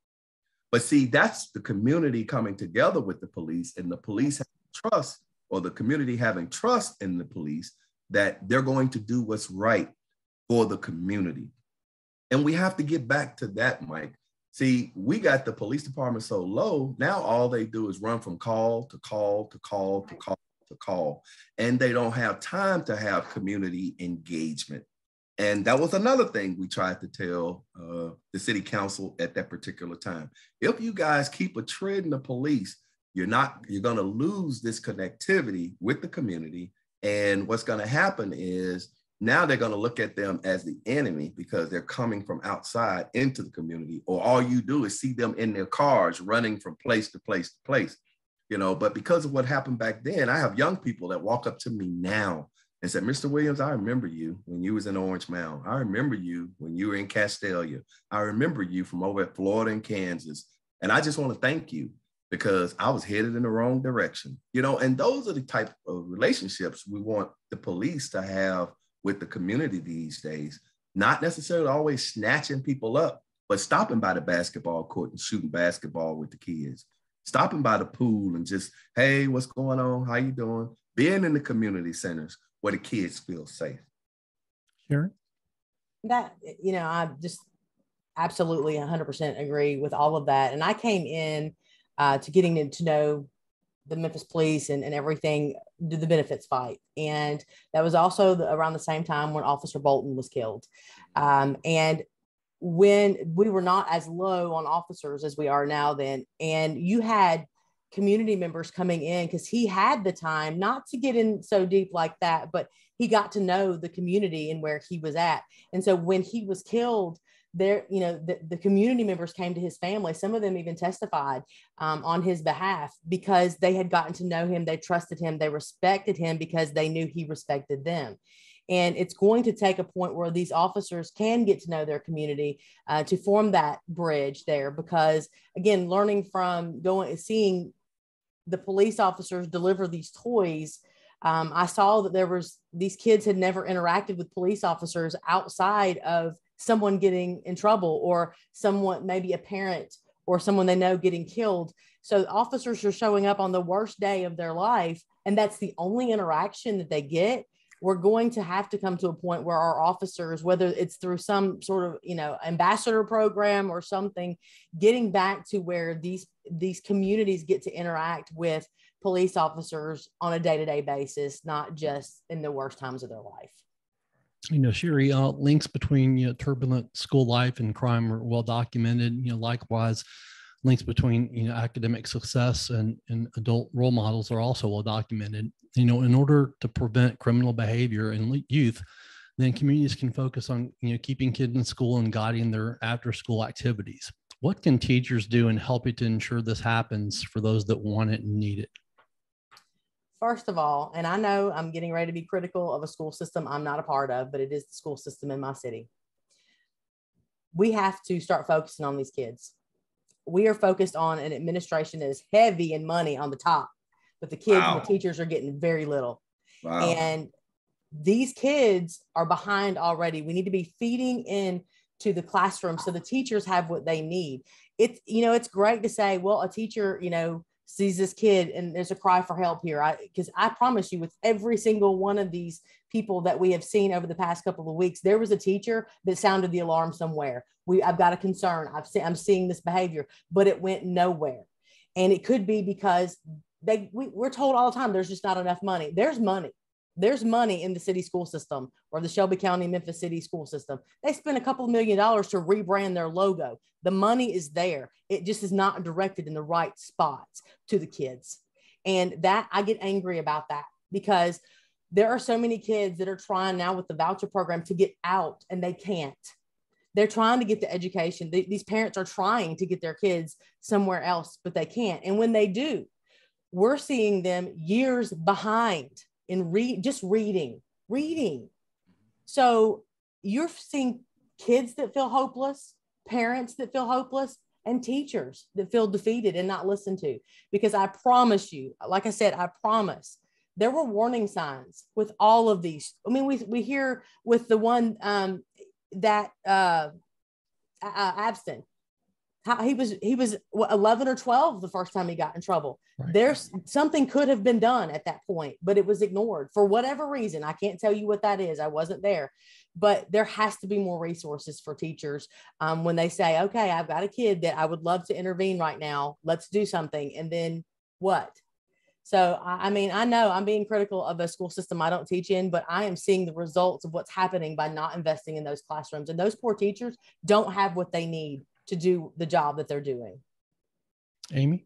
But see, that's the community coming together with the police, and the police having trust, or the community having trust in the police that they're going to do what's right for the community. And we have to get back to that, Mike. See, we got the police department so low, now all they do is run from call to call to call to call to call, and they don't have time to have community engagement. And that was another thing we tried to tell the city council at that particular time. If you guys keep a tread in the police, you're going to lose this connectivity with the community. And what's going to happen is now they're going to look at them as the enemy because they're coming from outside into the community, or all you do is see them in their cars running from place to place to place, but because of what happened back then, I have young people that walk up to me now and said, Mr. Williams, I remember you when you was in Orange Mound. I remember you when you were in Castelia. I remember you from over at Florida and Kansas. And I just want to thank you because I was headed in the wrong direction. And those are the type of relationships we want the police to have with the community these days, not necessarily always snatching people up, but stopping by the basketball court and shooting basketball with the kids, stopping by the pool and just, hey, what's going on? How you doing? Being in the community centers where the kids feel safe. Sherrie? That, I just absolutely 100% agree with all of that. And I came in to getting to know the Memphis police and everything, the benefits fight. And that was also around the same time when Officer Bolton was killed. And when we were not as low on officers as we are now then, and you had community members coming in because he had the time not to get in so deep like that, but he got to know the community and where he was at. And so when he was killed there, the community members came to his family. Some of them even testified on his behalf because they had gotten to know him. They trusted him. They respected him because they knew he respected them. And it's going to take a point where these officers can get to know their community to form that bridge there, because again, learning from seeing the police officers deliver these toys, I saw that these kids had never interacted with police officers outside of someone getting in trouble or someone, maybe a parent or someone they know getting killed. So officers are showing up on the worst day of their life, and that's the only interaction that they get. We're going to have to come to a point where our officers, whether it's through some sort of, ambassador program or something, getting back to where these communities get to interact with police officers on a day-to-day basis, not just in the worst times of their life. Sherrie, links between turbulent school life and crime are well documented. Likewise, links between academic success and adult role models are also well documented. In order to prevent criminal behavior in youth, then communities can focus on keeping kids in school and guiding their after-school activities. What can teachers do in helping to ensure this happens for those that want it and need it? First of all, and I know I'm getting ready to be critical of a school system I'm not a part of, but it is the school system in my city. We have to start focusing on these kids. we are focused on an administration that is heavy in money on the top, but the kids and the teachers are getting very little. Wow. And these kids are behind already. We need to be feeding in to the classroom so the teachers have what they need. It's, you know, it's great to say, well, a teacher, you know, sees this kid and there's a cry for help here. Because I promise you, with every single one of these people that we have seen over the past couple of weeks, there was a teacher that sounded the alarm somewhere. I've got a concern. I'm seeing this behavior, but it went nowhere. And it could be because we're told all the time, there's just not enough money. There's money. There's money in the city school system or the Shelby County, Memphis city school system. They spent a couple of $1 million to rebrand their logo. The money is there. It just is not directed in the right spots to the kids. And that, I get angry about that, because there are so many kids that are trying now with the voucher program to get out and they can't. They're trying to get the education. These parents are trying to get their kids somewhere else, but they can't. And when they do, we're seeing them years behind in just reading. So you're seeing kids that feel hopeless, parents that feel hopeless, and teachers that feel defeated and not listened to. Because I promise you, like I said, I promise, there were warning signs with all of these. I mean, we hear with the one that Abston, how he was 11 or 12 the first time he got in trouble. Right. There's something could have been done at that point, but it was ignored for whatever reason. I can't tell you what that is. I wasn't there, but there has to be more resources for teachers when they say, okay, I've got a kid that I would love to intervene right now. Let's do something. And then what? So, I mean, I know I'm being critical of a school system I don't teach in, but I am seeing the results of what's happening by not investing in those classrooms. And those poor teachers don't have what they need to do the job that they're doing. Amy?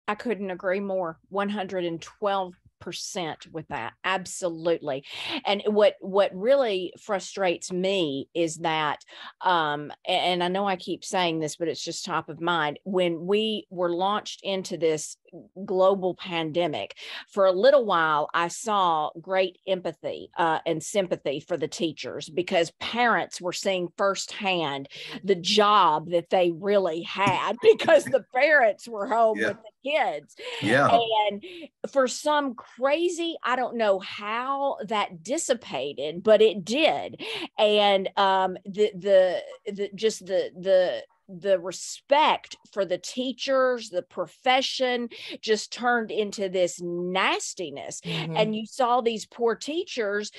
I couldn't agree more. 112% with that. Absolutely. And what really frustrates me is that, and I know I keep saying this, but it's just top of mind. When we were launched into this global pandemic, for a little while, I saw great empathy and sympathy for the teachers, because parents were seeing firsthand the job that they really had, because the parents were home with the kids. Yeah. And for some crazy, I don't know how that dissipated, but it did. And the respect for the teachers, the profession, just turned into this nastiness. Mm-hmm. And you saw these poor teachers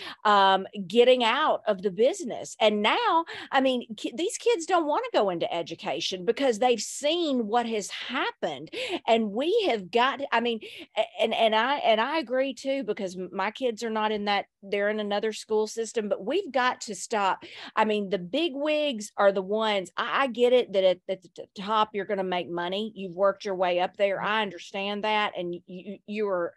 getting out of the business. And now, I mean, these kids don't want to go into education because they've seen what has happened. And we have got, I mean, and I agree too, because my kids are not in that, they're in another school system, but we've got to stop. I mean, the big wigs are the ones, I get it that at the top, you're going to make money. You've worked your way up there. I understand that. And you're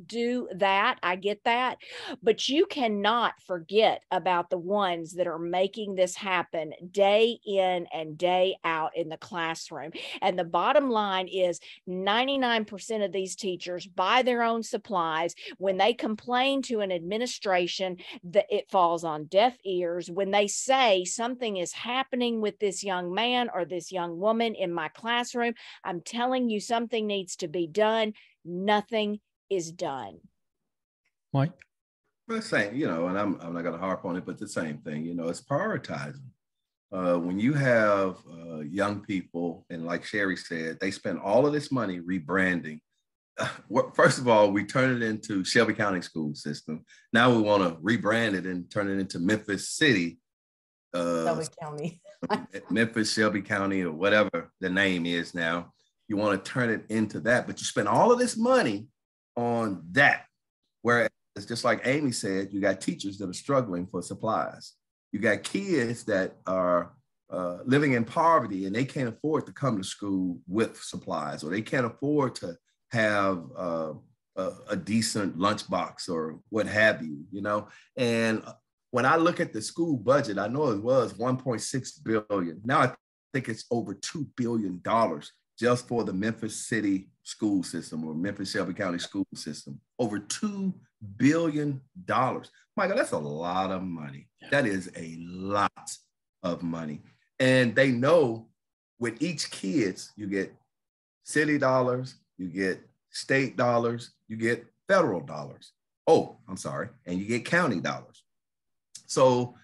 do that. I get that. But you cannot forget about the ones that are making this happen day in and day out in the classroom. And the bottom line is 99% of these teachers buy their own supplies. When they complain to an administration, that it falls on deaf ears. When they say something is happening with this young man or this young woman in my classroom, I'm telling you something needs to be done. Nothing is done. Mike? Well, the same, you know, and I'm not going to harp on it, but the same thing, you know, it's prioritizing. When you have young people, and like Sherrie said, they spend all of this money rebranding. First of all, we turn it into Shelby County school system. Now we want to rebrand it and turn it into Memphis City. Shelby County. Memphis, Shelby County, or whatever the name is now. You want to turn it into that, but you spend all of this money on that. Whereas, just like Amy said, you got teachers that are struggling for supplies. You got kids that are living in poverty and they can't afford to come to school with supplies, or they can't afford to have a decent lunchbox or what have you, you know? And when I look at the school budget, I know it was $1.6 billion. Now I think it's over $2 billion just for the Memphis City school system, or Memphis Shelby County school system. Over $2 billion. Michael, that's a lot of money. That is a lot of money. And they know with each kids, you get city dollars, you get state dollars, you get federal dollars. Oh, I'm sorry. And you get county dollars. So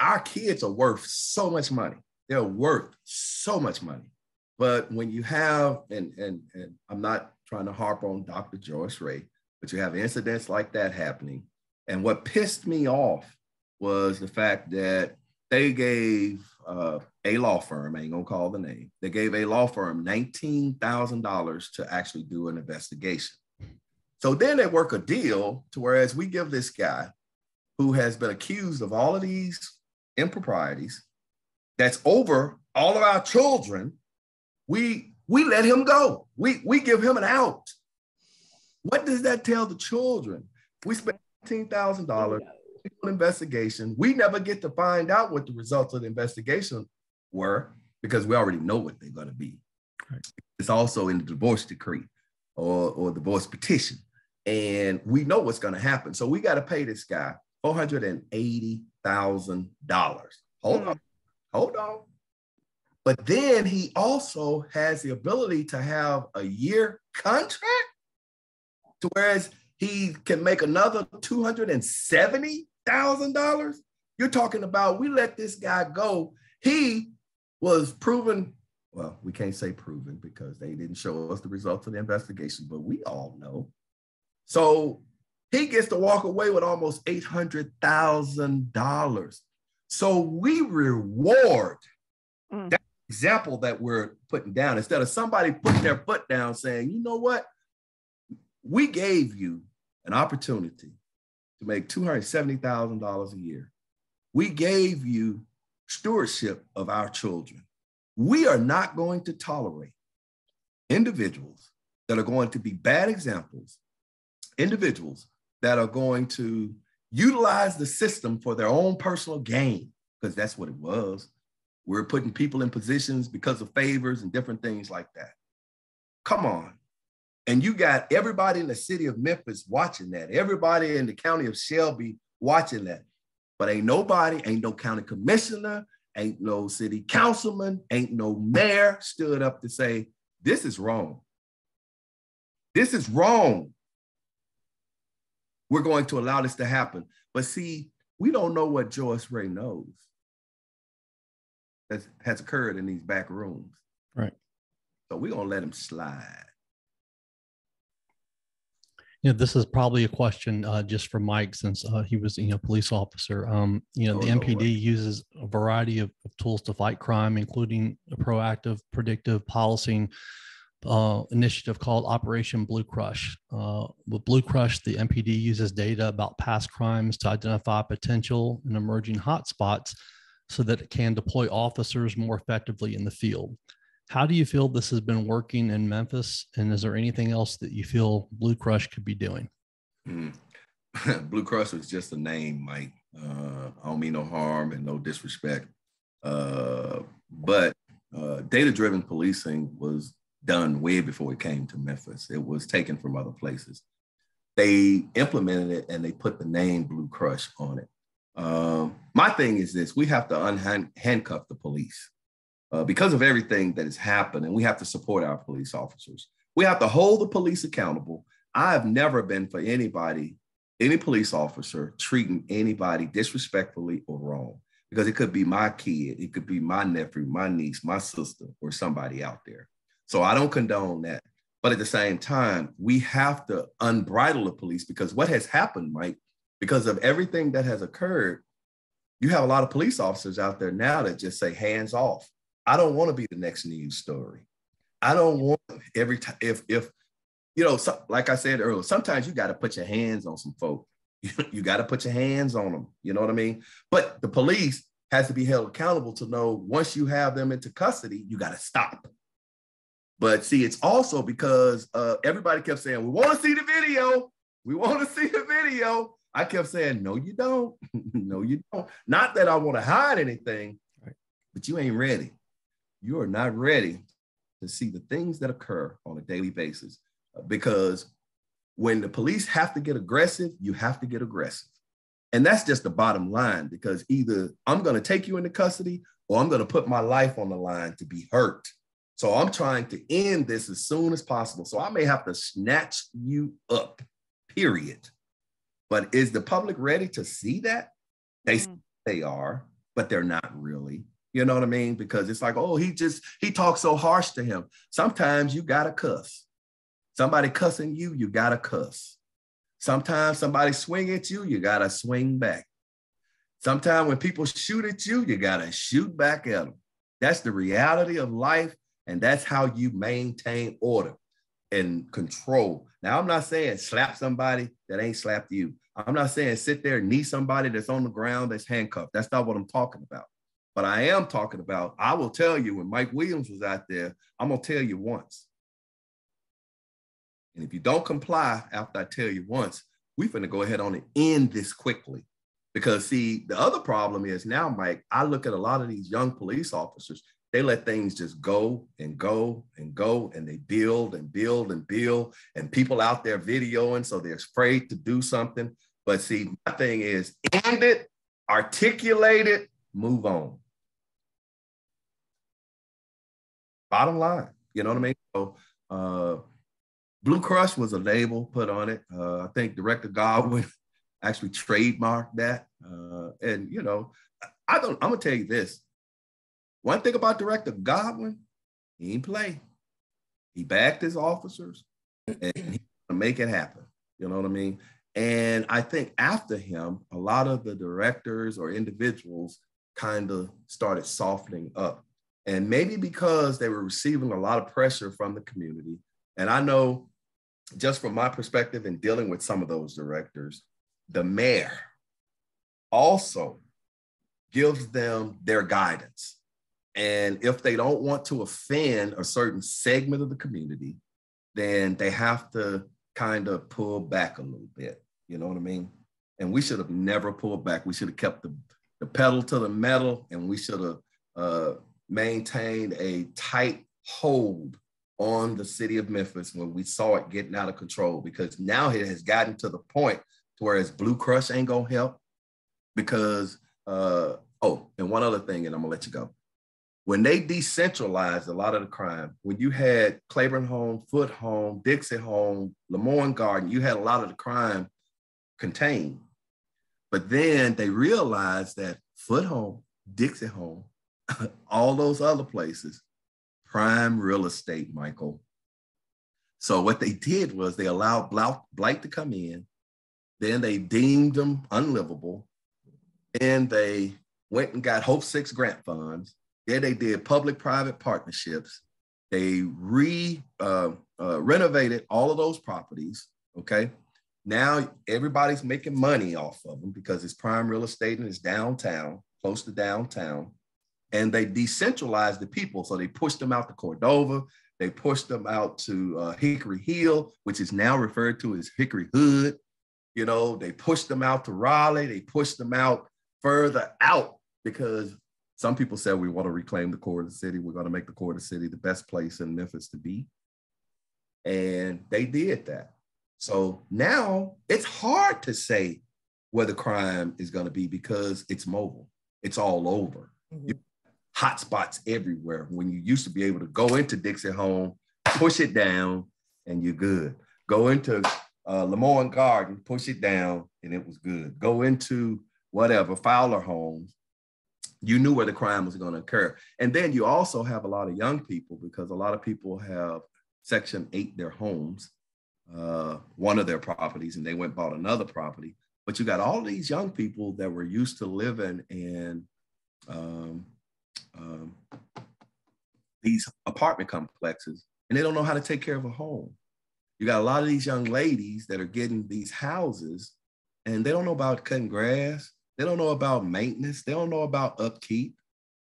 our kids are worth so much money. They're worth so much money. But when you have, and I'm not trying to harp on Dr. Joyce Ray, but you have incidents like that happening. And what pissed me off was the fact that they gave a law firm, I ain't gonna call the name, they gave a law firm $19,000 to actually do an investigation. So then they work a deal to whereas we give this guy who has been accused of all of these improprieties, that's over all of our children, we let him go. We give him an out. What does that tell the children? We spent $19,000 on investigation. We never get to find out what the results of the investigation were because we already know what they're going to be. Right. It's also in the divorce decree or divorce petition. And we know what's going to happen. So we got to pay this guy $480,000. Hold on. But then he also has the ability to have a year contract to whereas he can make another $270,000. You're talking about, we let this guy go. He was proven, well, we can't say proven because they didn't show us the results of the investigation, but we all know. So he gets to walk away with almost $800,000. So we reward that example that we're putting down instead of somebody putting their foot down saying, you know what? We gave you an opportunity to make $270,000 a year. We gave you stewardship of our children. We are not going to tolerate individuals that are going to be bad examples, individuals that are going to utilize the system for their own personal gain, because that's what it was. We're putting people in positions because of favors and different things like that. Come on. And you got everybody in the city of Memphis watching that. Everybody in the county of Shelby watching that. But ain't no county commissioner, ain't no city councilman, ain't no mayor stood up to say, this is wrong. This is wrong. We're going to allow this to happen. But see, we don't know what Joyce Ray knows that has occurred in these back rooms. Right. So we're going to let him slide. This is probably a question just for Mike, since he was, police officer. The MPD uses a variety of tools to fight crime, including a proactive, predictive policing initiative called Operation Blue Crush. With Blue Crush, the MPD uses data about past crimes to identify potential and emerging hotspots so that it can deploy officers more effectively in the field. How do you feel this has been working in Memphis? And is there anything else that you feel Blue Crush could be doing? Blue Crush is just a name, Mike. I don't mean no harm and no disrespect. But data-driven policing was done way before it came to Memphis. It was taken from other places. They implemented it and they put the name Blue Crush on it. My thing is this: we have to handcuff the police. Because of everything that has happened, and we have to support our police officers. We have to hold the police accountable. I have never been for anybody, any police officer treating anybody disrespectfully or wrong, because it could be my kid, it could be my nephew, my niece, my sister, or somebody out there. So I don't condone that. But at the same time, we have to unbridle the police, because what has happened, Mike, because of everything that has occurred, you have a lot of police officers out there now that just say hands off. I don't want to be the next news story. I don't want every time, like I said earlier, sometimes you got to put your hands on some folk. You got to put your hands on them. You know what I mean? But the police has to be held accountable to know once you have them into custody, you got to stop. But see, it's also because everybody kept saying, we want to see the video. We want to see the video. I kept saying, no, you don't. No, you don't. Not that I want to hide anything, but you ain't ready. You are not ready to see the things that occur on a daily basis, because when the police have to get aggressive, you have to get aggressive. And that's just the bottom line, because either I'm going to take you into custody or I'm going to put my life on the line to be hurt. So I'm trying to end this as soon as possible. So I may have to snatch you up, period. But is the public ready to see that? They are, but they're not really. You know what I mean? Because it's like, oh, he talks so harsh to him. Sometimes you gotta cuss. Somebody cussing you, you gotta cuss. Sometimes somebody swing at you, you gotta swing back. Sometimes when people shoot at you, you gotta shoot back at them. That's the reality of life, and that's how you maintain order and control. Now, I'm not saying slap somebody that ain't slapped you. I'm not saying sit there and knee somebody that's on the ground that's handcuffed. That's not what I'm talking about. But I am talking about, I will tell you, when Mike Williams was out there, I'm gonna tell you once. And if you don't comply after I tell you once, we're gonna go ahead on and end this quickly. Because see, the other problem is now, Mike, I look at a lot of these young police officers, they let things just go and go and go, and they build and build and build, and people out there videoing, so they're afraid to do something. But see, my thing is end it, articulate it, move on. Bottom line, you know what I mean? So Blue Crush was a label put on it. I think Director Godwin actually trademarked that. And you know, I'm gonna tell you this. One thing about Director Godwin, he didn't play. He backed his officers and he gonna make it happen. You know what I mean? And I think after him, a lot of the directors or individuals kind of started softening up. And maybe because they were receiving a lot of pressure from the community. And I know, just from my perspective in dealing with some of those directors, the mayor also gives them their guidance. And if they don't want to offend a certain segment of the community, then they have to kind of pull back a little bit. You know what I mean? And we should have never pulled back. We should have kept the pedal to the metal, and we should have maintained a tight hold on the city of Memphis when we saw it getting out of control, because now it has gotten to the point to where Blue Crush ain't gonna help. Because, and one other thing, and I'm gonna let you go. When they decentralized a lot of the crime, when you had Claiborne Home, Foot Home, Dixie Home, Lemoyne Garden, you had a lot of the crime contained. But then they realized that Foot Home, Dixie Home, all those other places, prime real estate, Michael. So what they did was they allowed blight to come in, then they deemed them unlivable, and they went and got Hope 6 grant funds. Then they did public-private partnerships. They renovated all of those properties, okay? Now everybody's making money off of them because it's prime real estate and it's downtown, close to downtown. And they decentralized the people. So they pushed them out to Cordova. They pushed them out to Hickory Hill, which is now referred to as Hickory Hood. You know, they pushed them out to Raleigh. They pushed them out further out because some people said we want to reclaim the core of the city. We're going to make the core of the city the best place in Memphis to be. And they did that. So now it's hard to say where the crime is going to be because it's mobile. It's all over. Mm-hmm. Hot spots everywhere. When you used to be able to go into Dixie Home, push it down, and you're good. Go into Lemoyne Garden, push it down, and it was good. Go into whatever, Fowler Homes, you knew where the crime was going to occur. And then you also have a lot of young people, because a lot of people have Section 8 their homes, one of their properties, and they went and bought another property. But you got all these young people that were used to living in these apartment complexes, and they don't know how to take care of a home. You got a lot of these young ladies that are getting these houses, and they don't know about cutting grass. They don't know about maintenance. They don't know about upkeep.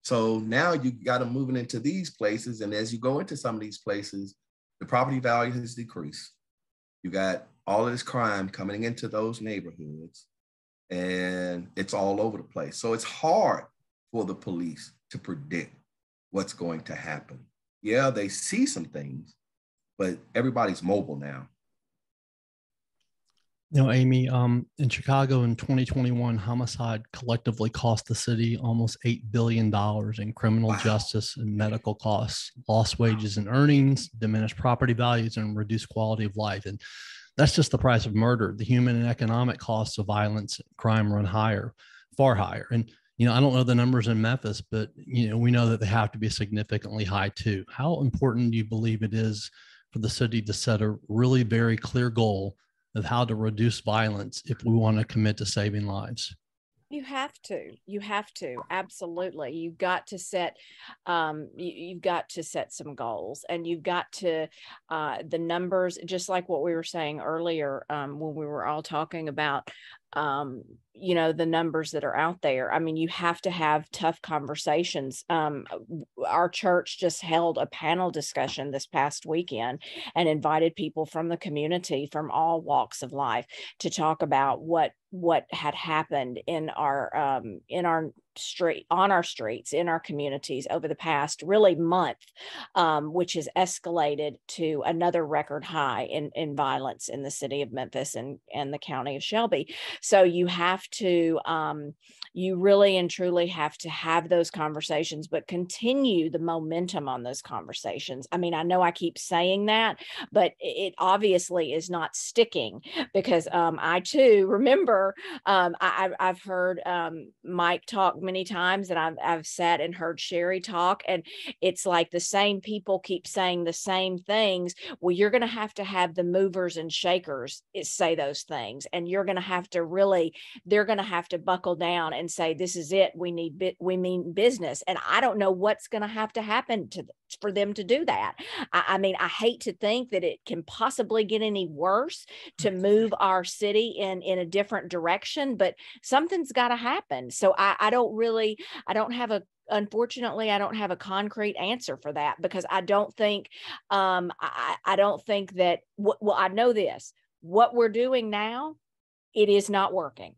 So now you got them moving into these places, and as you go into some of these places, the property value has decreased. You got all of this crime coming into those neighborhoods, and it's all over the place. So it's hard for the police to predict what's going to happen. Yeah, they see some things, but everybody's mobile now. Amy, in Chicago in 2021, homicide collectively cost the city almost $8 billion in criminal justice and medical costs, lost wages and earnings, diminished property values, and reduced quality of life. And that's just the price of murder. The human and economic costs of violence and crime run higher, far higher. And, I don't know the numbers in Memphis, but, we know that they have to be significantly high too. How important do you believe it is for the city to set a really very clear goal of how to reduce violence if we want to commit to saving lives? You have to, absolutely. You've got to set, you've got to set some goals, and you've got to, the numbers, just like what we were saying earlier, when we were all talking about, the numbers that are out there. I mean, you have to have tough conversations. Our church just held a panel discussion this past weekend and invited people from the community, from all walks of life, to talk about what had happened in our street, on our streets, in our communities over the past really month, which has escalated to another record high in violence in the city of Memphis and the county of Shelby. So you have to, you really and truly have to have those conversations, but continue the momentum on those conversations. I mean, I know I keep saying that, but it obviously is not sticking, because I too remember, I've heard Mike talk many times, and I've sat and heard Sherrie talk, and it's like the same people keep saying the same things. Well, you're going to have the movers and shakers say those things, and you're going to have to really, they're going to have to buckle down and say, this is it. We mean business. And I don't know what's going to happen for them to do that. I mean, I hate to think that it can possibly get any worse to move our city in a different direction, but something's got to happen. So unfortunately, I don't have a concrete answer for that, because I don't think, I don't think that, well, I know this, what we're doing now, it is not working.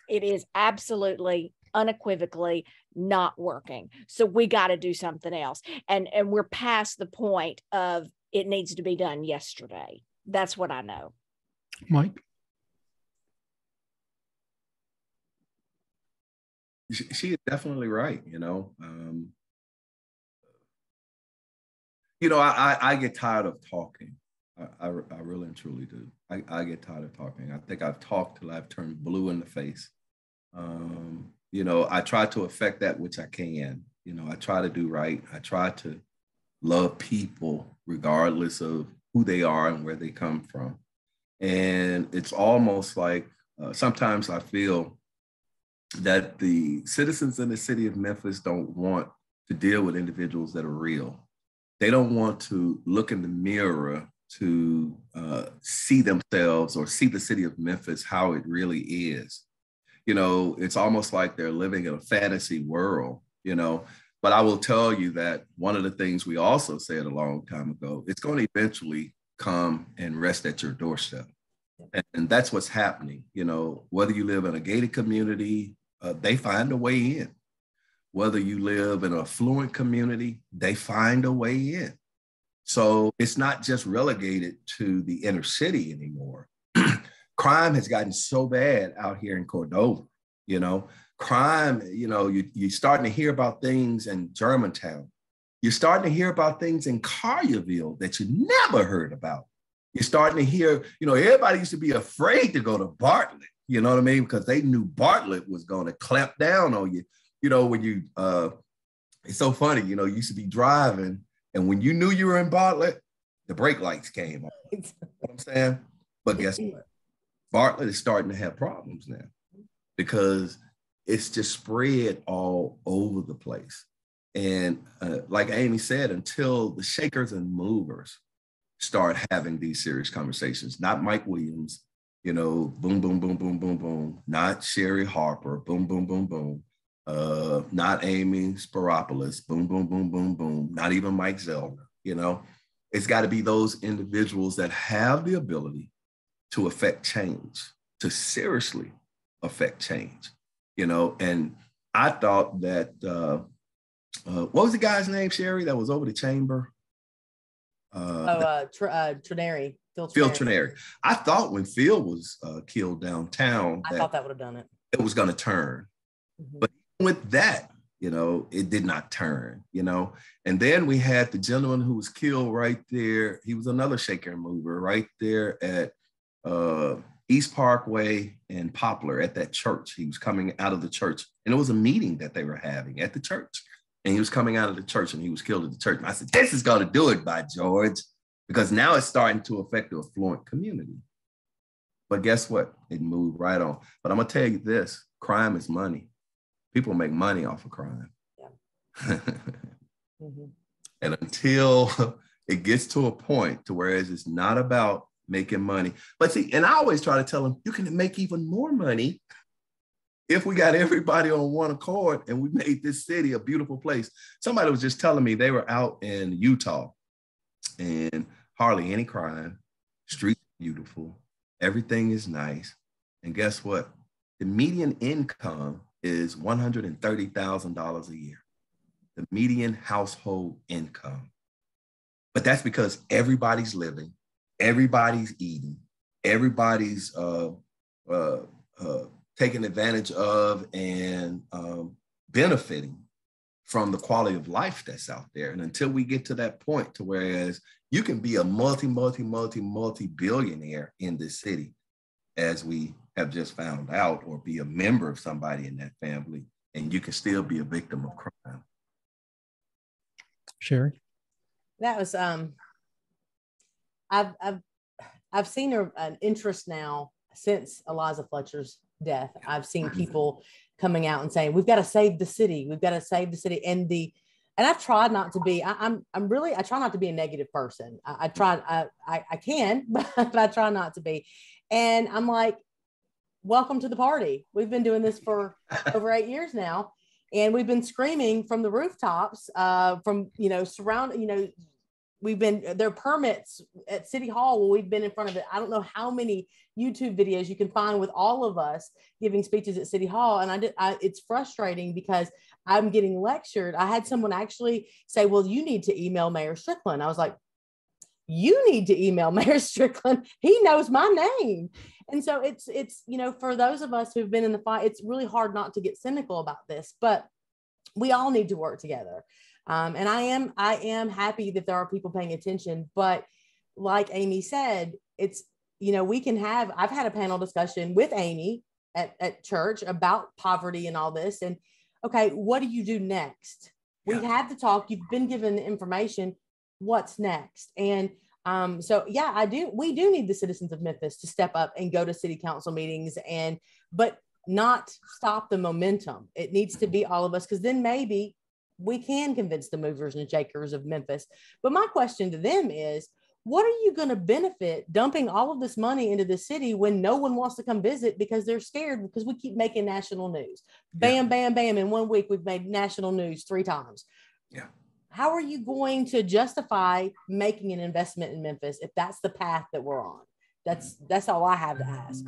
It is absolutely, unequivocally not working. So we got to do something else. And we're past the point of it needs to be done yesterday. That's what I know. Mike? She is definitely right. I get tired of talking. I really and truly do. I get tired of talking. I think I've talked till I've turned blue in the face. I try to affect that which I can. I try to do right. I try to love people regardless of who they are and where they come from. And it's almost like sometimes I feel that the citizens in the city of Memphis don't want to deal with individuals that are real. They don't want to look in the mirror to see themselves or see the city of Memphis how it really is. It's almost like they're living in a fantasy world, But I will tell you that one of the things we also said a long time ago, it's going to eventually come and rest at your doorstep. And that's what's happening. Whether you live in a gated community, they find a way in. Whether you live in an affluent community, they find a way in. So it's not just relegated to the inner city anymore. Crime has gotten so bad out here in Cordova, crime, you're starting to hear about things in Germantown. You're starting to hear about things in Collierville that you never heard about. You're starting to hear, everybody used to be afraid to go to Bartlett, you know what I mean? Because they knew Bartlett was going to clamp down on you. When you, it's so funny, you used to be driving, and when you knew you were in Bartlett, the brake lights came on. You know what I'm saying? But guess what? Bartlett is starting to have problems now because it's just spread all over the place. And like Amy said, until the shakers and movers start having these serious conversations, not Mike Williams, boom, boom, boom, boom, boom, boom, not Sherrie Harper, boom, boom, boom, boom, not Amy Speropoulos, boom, boom, boom, boom, boom, not even Mike Zellner, It's got to be those individuals that have the ability to affect change, to seriously affect change, And I thought that, what was the guy's name, Sherrie, that was over the chamber? Trinary. Phil Trinary. I thought when Phil was killed downtown, I thought that would have done it. It was going to turn. But with that, it did not turn, And then we had the gentleman who was killed right there. He was another shaker and mover right there at East Parkway and Poplar at that church. He was coming out of the church, and it was a meeting that they were having at the church. And he was coming out of the church, and he was killed at the church. And I said, this is going to do it, by George, because now it's starting to affect the affluent community. But guess what? It moved right on. But I'm going to tell you this, crime is money. People make money off of crime. Yeah. And until it gets to a point to where it's not about making money. But see, and I always try to tell them, you can make even more money if we got everybody on one accord and we made this city a beautiful place. Somebody was just telling me they were out in Utah and hardly any crime, streets beautiful, everything is nice. And guess what? The median income is $130,000 a year, the median household income. But that's because everybody's living, everybody's eating, everybody's taking advantage of and benefiting from the quality of life that's out there. And until we get to that point to whereas you can be a multi-billionaire in this city, as we have just found out, or be a member of somebody in that family, and you can still be a victim of crime. Sherrie? That was, I've seen an interest now since Eliza Fletcher's death. I've seen people coming out and saying, we've got to save the city. We've got to save the city. And I've tried not to be, I try not to be a negative person. I can, but I try not to be. And I'm like, welcome to the party. We've been doing this for over 8 years now. And we've been screaming from the rooftops, there are permits at City Hall where we've been in front of it. I don't know how many YouTube videos you can find with all of us giving speeches at City Hall. And it's frustrating because I'm getting lectured. I had someone actually say, well, you need to email Mayor Strickland. I was like, you need to email Mayor Strickland. He knows my name. And so it's, for those of us who've been in the fight, it's really hard not to get cynical about this, but we all need to work together. And I am happy that there are people paying attention, but like Amy said, it's, I've had a panel discussion with Amy at church about poverty and all this. And okay, what do you do next? We have to talk. You've been given the information. What's next? And we do need the citizens of Memphis to step up and go to city council meetings but not stop the momentum. It needs to be all of us, because then maybe we can convince the movers and shakers of Memphis. But my question to them is, what are you going to benefit dumping all of this money into the city when no one wants to come visit because they're scared, because we keep making national news? Bam, bam, bam. In 1 week, we've made national news 3 times. Yeah. How are you going to justify making an investment in Memphis if that's the path that we're on? That's all I have to ask.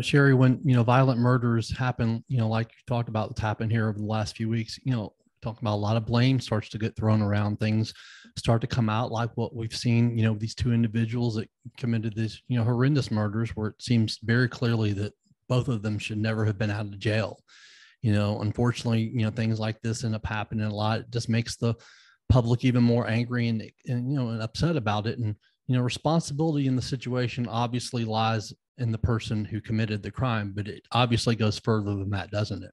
Sherrie, when, violent murders happen, like you talked about what's happened here over the last few weeks, talking about a lot of blame starts to get thrown around, things start to come out like what we've seen, these 2 individuals that committed these, horrendous murders, where it seems very clearly that both of them should never have been out of jail. Unfortunately, things like this end up happening a lot. It just makes the public even more angry and upset about it. And, responsibility in the situation obviously lies in the person who committed the crime, but it obviously goes further than that, doesn't it?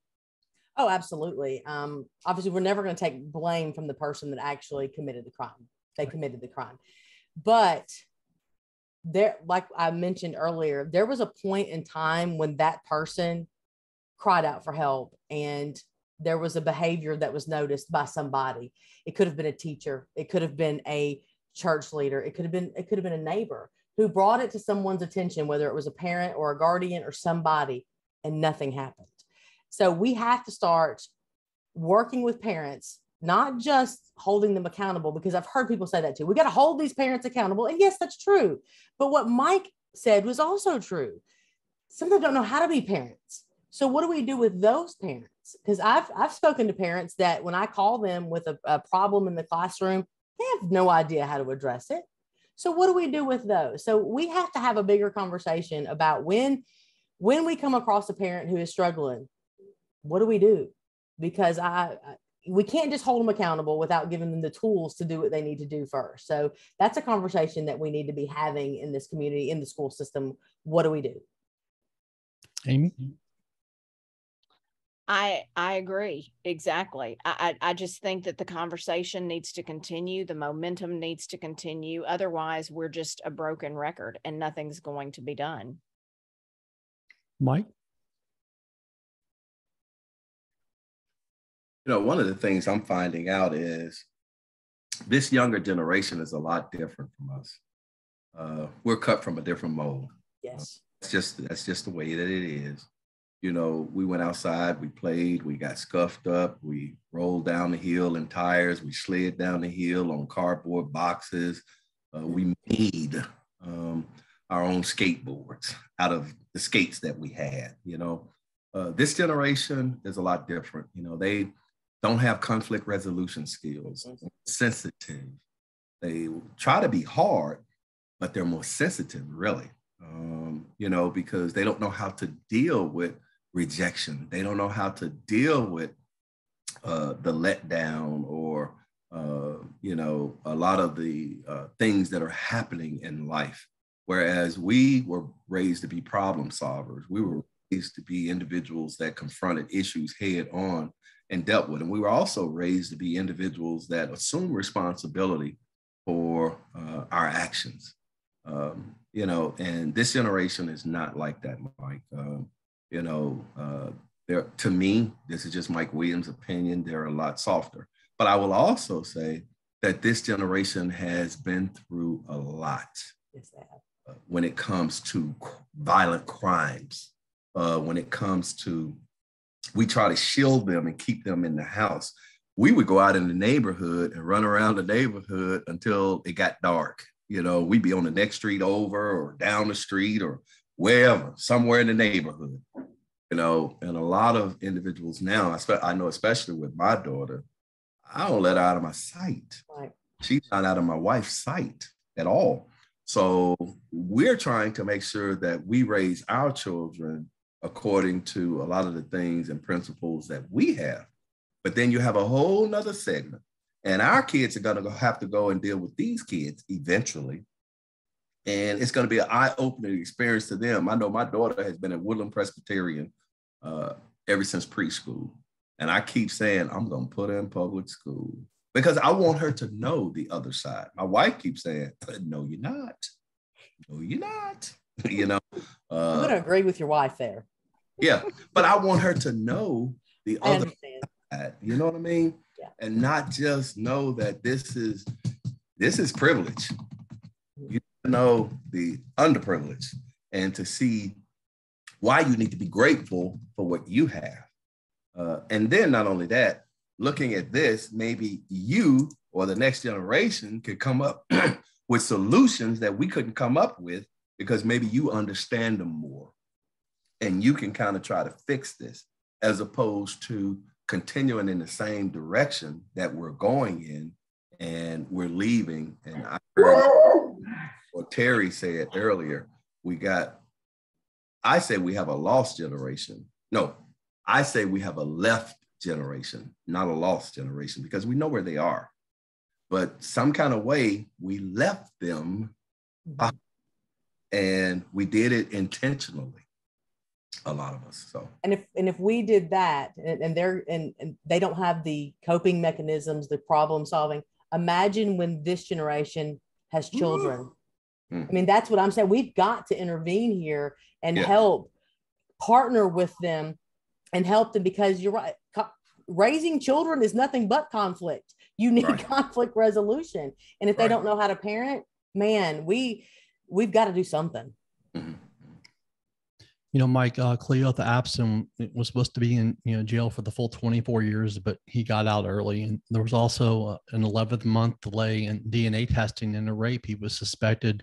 Oh, absolutely. Obviously, we're never going to take blame from the person that actually committed the crime. They committed the crime. But there, like I mentioned earlier, there was a point in time when that person cried out for help, and there was a behavior that was noticed by somebody. It could have been a teacher. It could have been a church leader. It could have been a neighbor who brought it to someone's attention, whether it was a parent or a guardian or somebody, and nothing happened. So we have to start working with parents, not just holding them accountable, because I've heard people say that too. We got to hold these parents accountable. And yes, that's true. But what Mike said was also true. Some of them don't know how to be parents. So what do we do with those parents? Because I've spoken to parents that when I call them with a problem in the classroom, They have no idea how to address it. So what do we do with those? So we have to have a bigger conversation about when we come across a parent who is struggling, what do we do? Because we can't just hold them accountable without giving them the tools to do what they need to do first. So that's a conversation that we need to be having in this community, in the school system. What do we do? Amy? I agree. Exactly. I just think that the conversation needs to continue. The momentum needs to continue. Otherwise, we're just a broken record and nothing's going to be done. Mike? One of the things I'm finding out is this younger generation is a lot different from us. We're cut from a different mold. Yes. That's just the way that it is. We went outside, we played, we got scuffed up, we rolled down the hill in tires, we slid down the hill on cardboard boxes. We made our own skateboards out of the skates that we had. This generation is a lot different. They don't have conflict resolution skills, sensitive. They try to be hard, but they're more sensitive, really. Because they don't know how to deal with rejection. They don't know how to deal with the letdown or, a lot of the things that are happening in life. Whereas we were raised to be problem solvers. We were raised to be individuals that confronted issues head on and dealt with them. We were also raised to be individuals that assume responsibility for our actions. And this generation is not like that, Mike. To me, this is just Mike Williams' opinion, they're a lot softer. But I will also say that this generation has been through a lot. Yes, they have. When it comes to violent crimes, when it comes to, we try to shield them and keep them in the house. We would go out in the neighborhood and run around the neighborhood until it got dark. We'd be on the next street over or down the street or wherever, somewhere in the neighborhood. And a lot of individuals now, I know especially with my daughter, I don't let her out of my sight. Right. She's not out of my wife's sight at all. So we're trying to make sure that we raise our children according to a lot of the things and principles that we have. But then you have a whole nother segment. And our kids are going to have to go and deal with these kids eventually. And it's going to be an eye-opening experience to them. I know my daughter has been at Woodland Presbyterian ever since preschool. And I keep saying, I'm going to put her in public school because I want her to know the other side. My wife keeps saying, no, you're not. No, you're not. I'm going to agree with your wife there. Yeah, but I want her to know the other side. You know what I mean? Yeah. And not just know that this is privilege. You know the underprivileged and to see why you need to be grateful for what you have. And then not only that, looking at this, maybe you or the next generation could come up with solutions that we couldn't come up with because maybe you understand them more. And you can kind of try to fix this as opposed to continuing in the same direction that we're going in and we're leaving. And I heard what Terry said earlier, I say we have a lost generation. No, I say we have a left generation, not a lost generation, because we know where they are. But some kind of way we left them and we did it intentionally. A lot of us. So, and if we did that, and they don't have the coping mechanisms, the problem solving. Imagine when this generation has children. I mean, that's what I'm saying. We've got to intervene here and help partner with them and help them, because you're right. Raising children is nothing but conflict. You need conflict resolution, and if they don't know how to parent, man, we've got to do something. Mm-hmm. Mike, Cleotha Apson was supposed to be in jail for the full 24 years, but he got out early. And there was also an 11th month delay in DNA testing in a rape he was suspected,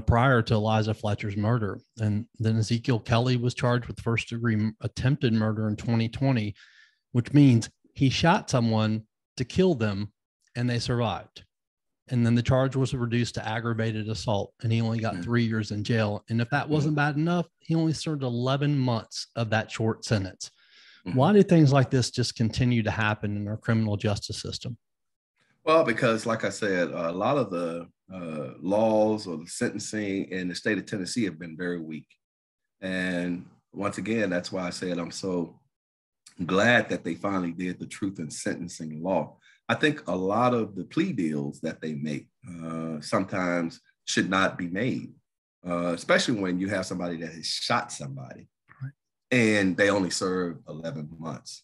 prior to Eliza Fletcher's murder. And then Ezekiel Kelly was charged with first-degree attempted murder in 2020, which means he shot someone to kill them and they survived. And then the charge was reduced to aggravated assault, and he only got 3 years in jail. And if that wasn't bad enough, he only served 11 months of that short sentence. Why do things like this just continue to happen in our criminal justice system? Well, because like I said, a lot of the laws or the sentencing in the state of Tennessee have been very weak. And once again, that's why I said I'm so glad that they finally did the truth in sentencing law. I think a lot of the plea deals that they make sometimes should not be made, especially when you have somebody that has shot somebody and they only serve 11 months.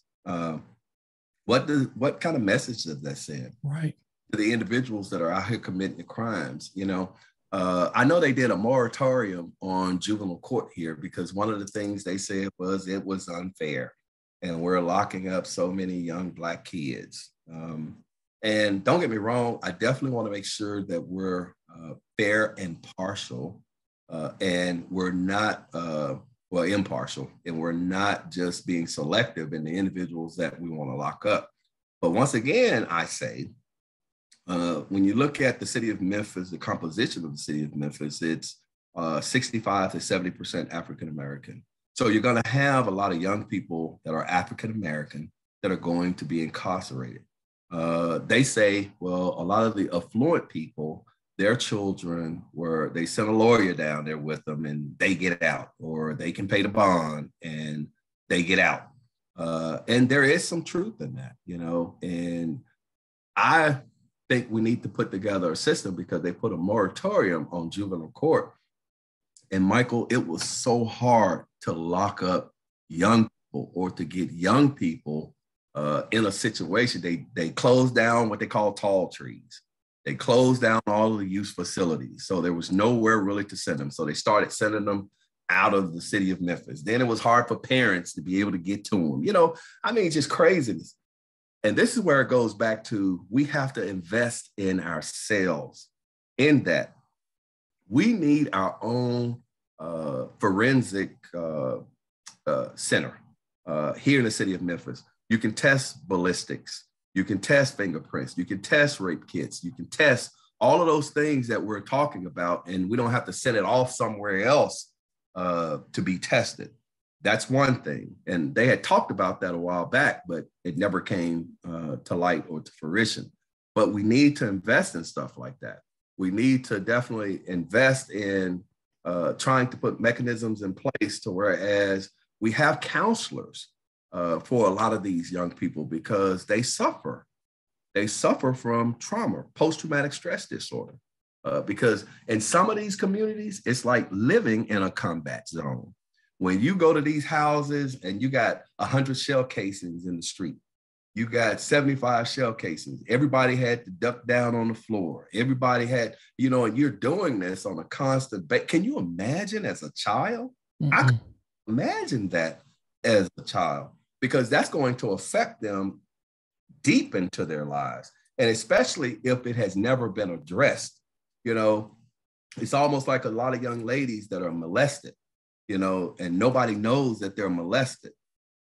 What kind of message does that send? Right. To the individuals that are out here committing the crimes? You know, I know they did a moratorium on juvenile court here because one of the things they said was it was unfair and we're locking up so many young Black kids. And don't get me wrong, I definitely want to make sure that we're fair and partial and we're not, impartial, and we're not just being selective in the individuals that we want to lock up. But once again, I say, when you look at the city of Memphis, the composition of the city of Memphis, it's 65 to 70% African-American. So you're going to have a lot of young people that are African-American that are going to be incarcerated. They say, well, a lot of the affluent people, their children they send a lawyer down there with them and they get out, or they can pay the bond and they get out. And there is some truth in that, you know, and I think we need to put together a system because they put a moratorium on juvenile court. And Michael, it was so hard to lock up young people or to get young people in a situation. They closed down what they call tall trees. They closed down all of the youth facilities. So there was nowhere really to send them. So they started sending them out of the city of Memphis. Then it was hard for parents to be able to get to them. You know, I mean, just craziness. And this is where it goes back to, we have to invest in ourselves in that. We need our own forensic center here in the city of Memphis. You can test ballistics. You can test fingerprints. You can test rape kits. You can test all of those things that we're talking about, and we don't have to send it off somewhere else to be tested. That's one thing. And they had talked about that a while back, but it never came to light or to fruition. But we need to invest in stuff like that. We need to definitely invest in trying to put mechanisms in place to whereas we have counselors for a lot of these young people because they suffer. They suffer from trauma, post-traumatic stress disorder. Because in some of these communities, it's like living in a combat zone. When you go to these houses and you got 100 shell casings in the street, you got 75 shell casings. Everybody had to duck down on the floor. Everybody had, you know, and you're doing this on a constant basis. Can you imagine as a child? I could imagine that as a child, because that's going to affect them deep into their lives. And especially if it has never been addressed, you know, it's almost like a lot of young ladies that are molested, you know, and nobody knows that they're molested.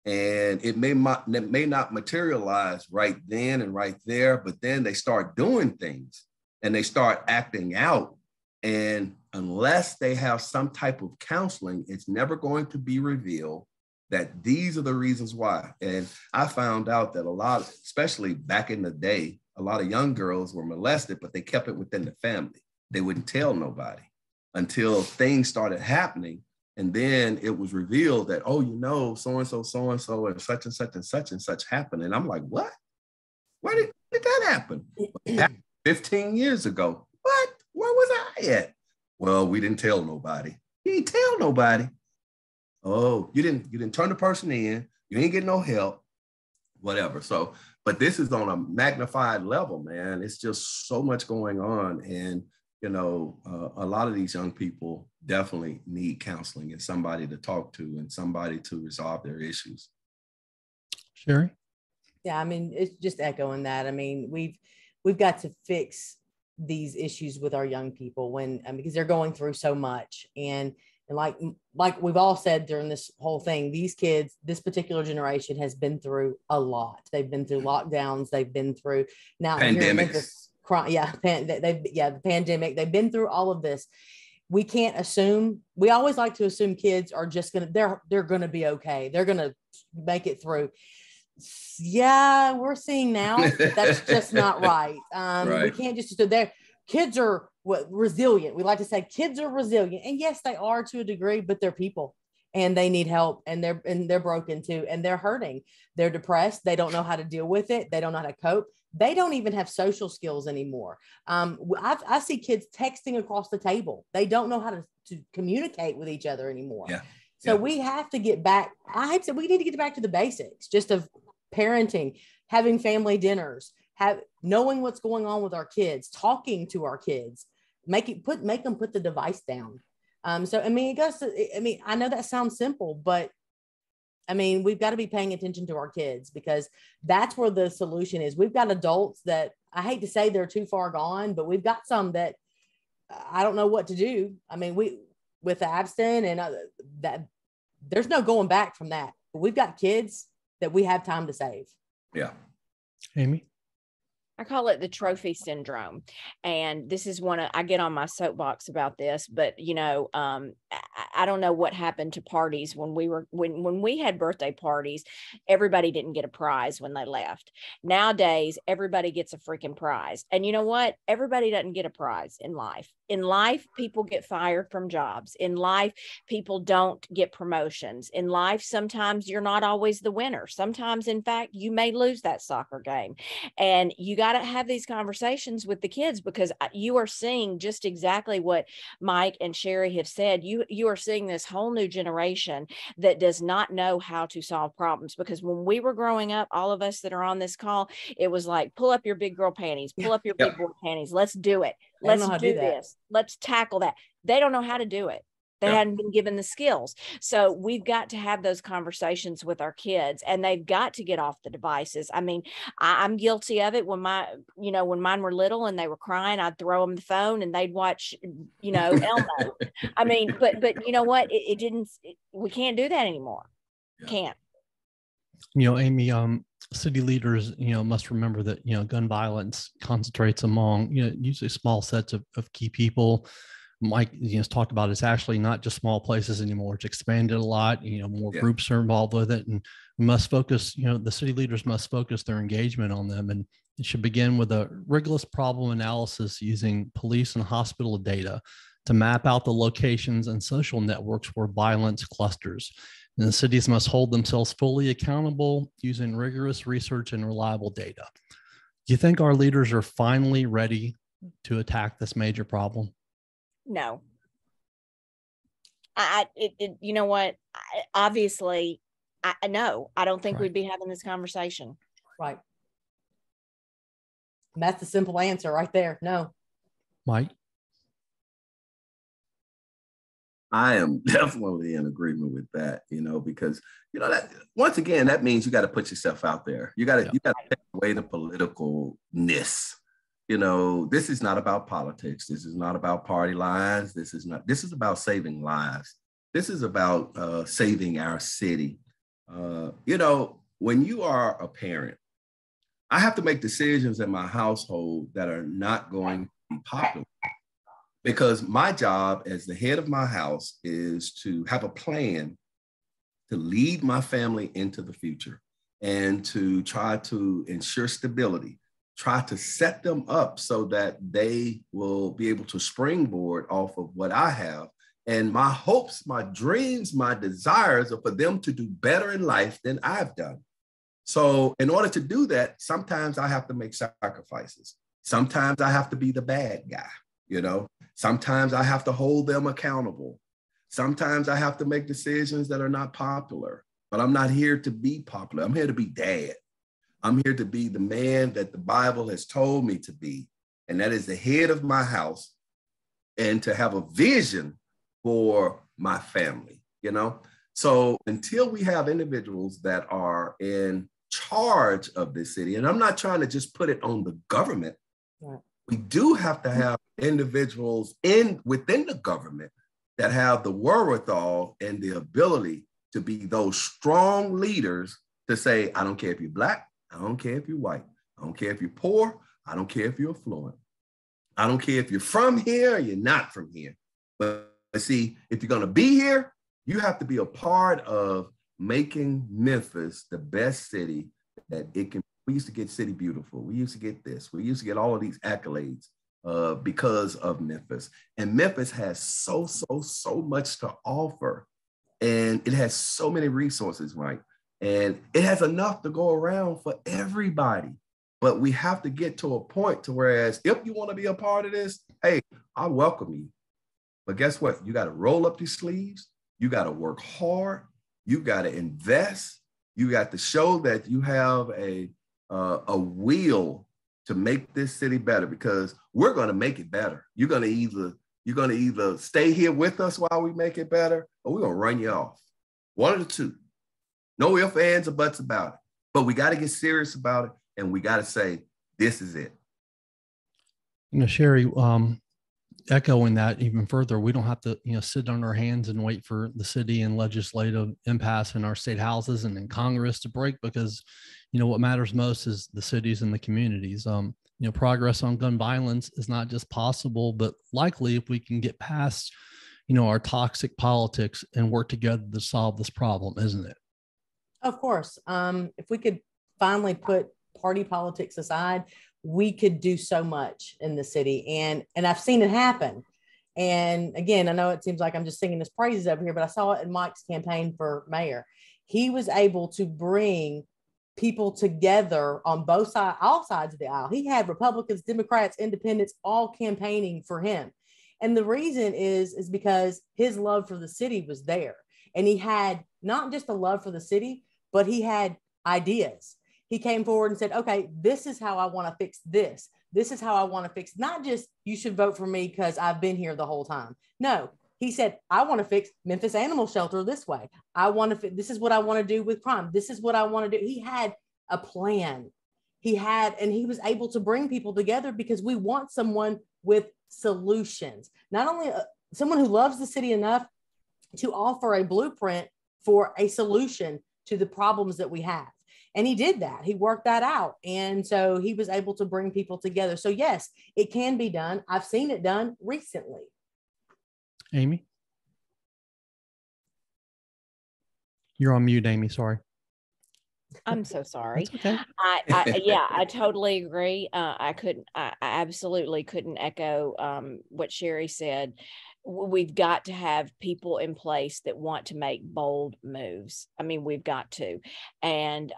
And it may not materialize right then and right there, but then they start doing things and they start acting out. And unless they have some type of counseling, it's never going to be revealed that these are the reasons why. And I found out that a lot, especially back in the day, a lot of young girls were molested, but they kept it within the family. They wouldn't tell nobody until things started happening. And then it was revealed that, oh, you know, so-and-so, and such and such and such and such happened. And I'm like, what? Where did that happen? It happened 15 years ago. What? Where was I at? Well, we didn't tell nobody. You didn't tell nobody. Oh, you didn't turn the person in. You ain't getting no help, whatever. So, but this is on a magnified level, man. It's just so much going on. And, you know, a lot of these young people definitely need counseling and somebody to talk to and somebody to resolve their issues. Sherrie? Yeah, I mean, it's just echoing that. I mean, we've got to fix these issues with our young people because they're going through so much. And like we've all said during this whole thing, these kids, this particular generation has been through a lot. They've been through lockdowns. They've been through now here in Memphis, the pandemic. They've been through all of this. We can't assume. We always like to assume kids are just they're gonna be okay. They're gonna make it through. Yeah, we're seeing now that's just not right. Right. We can't just do that. Kids are resilient. We like to say kids are resilient, and yes, they are to a degree, but they're people, and they need help, and they're broken too, and they're hurting. They're depressed. They don't know how to deal with it. They don't know how to cope. They don't even have social skills anymore. I see kids texting across the table. They don't know how to communicate with each other anymore. Yeah. So we have to get back. We need to get back to the basics, just of parenting, having family dinners, knowing what's going on with our kids, talking to our kids, make them put the device down. So, I mean, I know that sounds simple, but I mean, we've got to be paying attention to our kids, because that's where the solution is. We've got adults that, I hate to say they're too far gone, but we've got some that I don't know what to do. I mean, with Abstin and that, there's no going back from that. But we've got kids that we have time to save. Yeah. Amy? I call it the trophy syndrome. And this is I get on my soapbox about this, but I don't know what happened to parties when we had birthday parties. Everybody didn't get a prize when they left. Nowadays, everybody gets a freaking prize. And you know what? Everybody doesn't get a prize in life. In life, people get fired from jobs. In life, people don't get promotions. In life, sometimes you're not always the winner. Sometimes, in fact, you may lose that soccer game. And you got to have these conversations with the kids, because you are seeing just exactly what Mike and Sherrie have said. You are seeing this whole new generation that does not know how to solve problems. Because when we were growing up, all of us that are on this call, it was like, pull up your big girl panties, pull up your big boy panties. Let's do it. Let's do this. Let's tackle that. They don't know how to do it. They hadn't been given the skills. So we've got to have those conversations with our kids, and they've got to get off the devices. I mean, I'm guilty of it. When mine were little and they were crying, I'd throw them the phone and they'd watch, Elmo. I mean, but you know what? We can't do that anymore. Yeah. Can't. Amy, city leaders, must remember that, gun violence concentrates among, usually small sets of key people. Mike has talked about it's actually not just small places anymore. It's expanded a lot. More groups are involved with it, and we must focus. The city leaders must focus their engagement on them, and it should begin with a rigorous problem analysis using police and hospital data to map out the locations and social networks where violence clusters. And the cities must hold themselves fully accountable using rigorous research and reliable data. Do you think our leaders are finally ready to attack this major problem? No. You know what? Obviously, no, I don't think we'd be having this conversation. Right. And that's the simple answer right there. No. Mike? I am definitely in agreement with that, because, that once again, that means you got to put yourself out there. You got to take away the politicalness. This is not about politics. This is not about party lines. This is about saving lives. This is about saving our city. When you are a parent, I have to make decisions in my household that are not going to be popular, because my job as the head of my house is to have a plan to lead my family into the future and to try to ensure stability. Try to set them up so that they will be able to springboard off of what I have. And my hopes, my dreams, my desires are for them to do better in life than I've done. So in order to do that, sometimes I have to make sacrifices. Sometimes I have to be the bad guy, Sometimes I have to hold them accountable. Sometimes I have to make decisions that are not popular, but I'm not here to be popular. I'm here to be dad. I'm here to be the man that the Bible has told me to be, and that is the head of my house, and to have a vision for my family, So until we have individuals that are in charge of this city, and I'm not trying to just put it on the government, we do have to have individuals within the government that have the wherewithal and the ability to be those strong leaders to say, I don't care if you're Black, I don't care if you're white. I don't care if you're poor. I don't care if you're affluent. I don't care if you're from here or you're not from here. But see, if you're going to be here, you have to be a part of making Memphis the best city that it can. We used to get City Beautiful. We used to get this. We used to get all of these accolades because of Memphis. And Memphis has so much to offer. And it has so many resources, Mike. And it has enough to go around for everybody. But we have to get to a point to whereas if you want to be a part of this, hey, I welcome you. But guess what? You got to roll up your sleeves. You got to work hard. You got to invest. You got to show that you have a will to make this city better, because we're going to make it better. You're going to either stay here with us while we make it better, or we're going to run you off. One of the two. No ifs, ands, or buts about it. But we got to get serious about it, and we got to say, this is it. Sherrie, echoing that even further, we don't have to, sit on our hands and wait for the city and legislative impasse in our state houses and in Congress to break, because, what matters most is the cities and the communities. Progress on gun violence is not just possible, but likely if we can get past, our toxic politics and work together to solve this problem, isn't it? Of course. If we could finally put party politics aside, we could do so much in the city. And I've seen it happen. And again, I know it seems like I'm just singing his praises over here, but I saw it in Mike's campaign for mayor. He was able to bring people together on both sides, all sides of the aisle. He had Republicans, Democrats, Independents, all campaigning for him. And the reason is because his love for the city was there. And he had not just a love for the city, but he had ideas. He came forward and said, okay, this is how I want to fix this. This is how I want to fix, not just you should vote for me because I've been here the whole time. No, he said, I want to fix Memphis Animal Shelter this way. This is what I want to do with crime. This is what I want to do. He had a plan. And he was able to bring people together because we want someone with solutions, not only someone who loves the city enough to offer a blueprint for a solution to the problems that we have. And he did that. He worked that out. And so he was able to bring people together. So yes, it can be done. I've seen it done recently. Amy? You're on mute, Amy. Sorry. I'm so sorry. That's okay. I totally agree. I absolutely couldn't echo what Sherrie said. We've got to have people in place that want to make bold moves. I mean, we've got to. And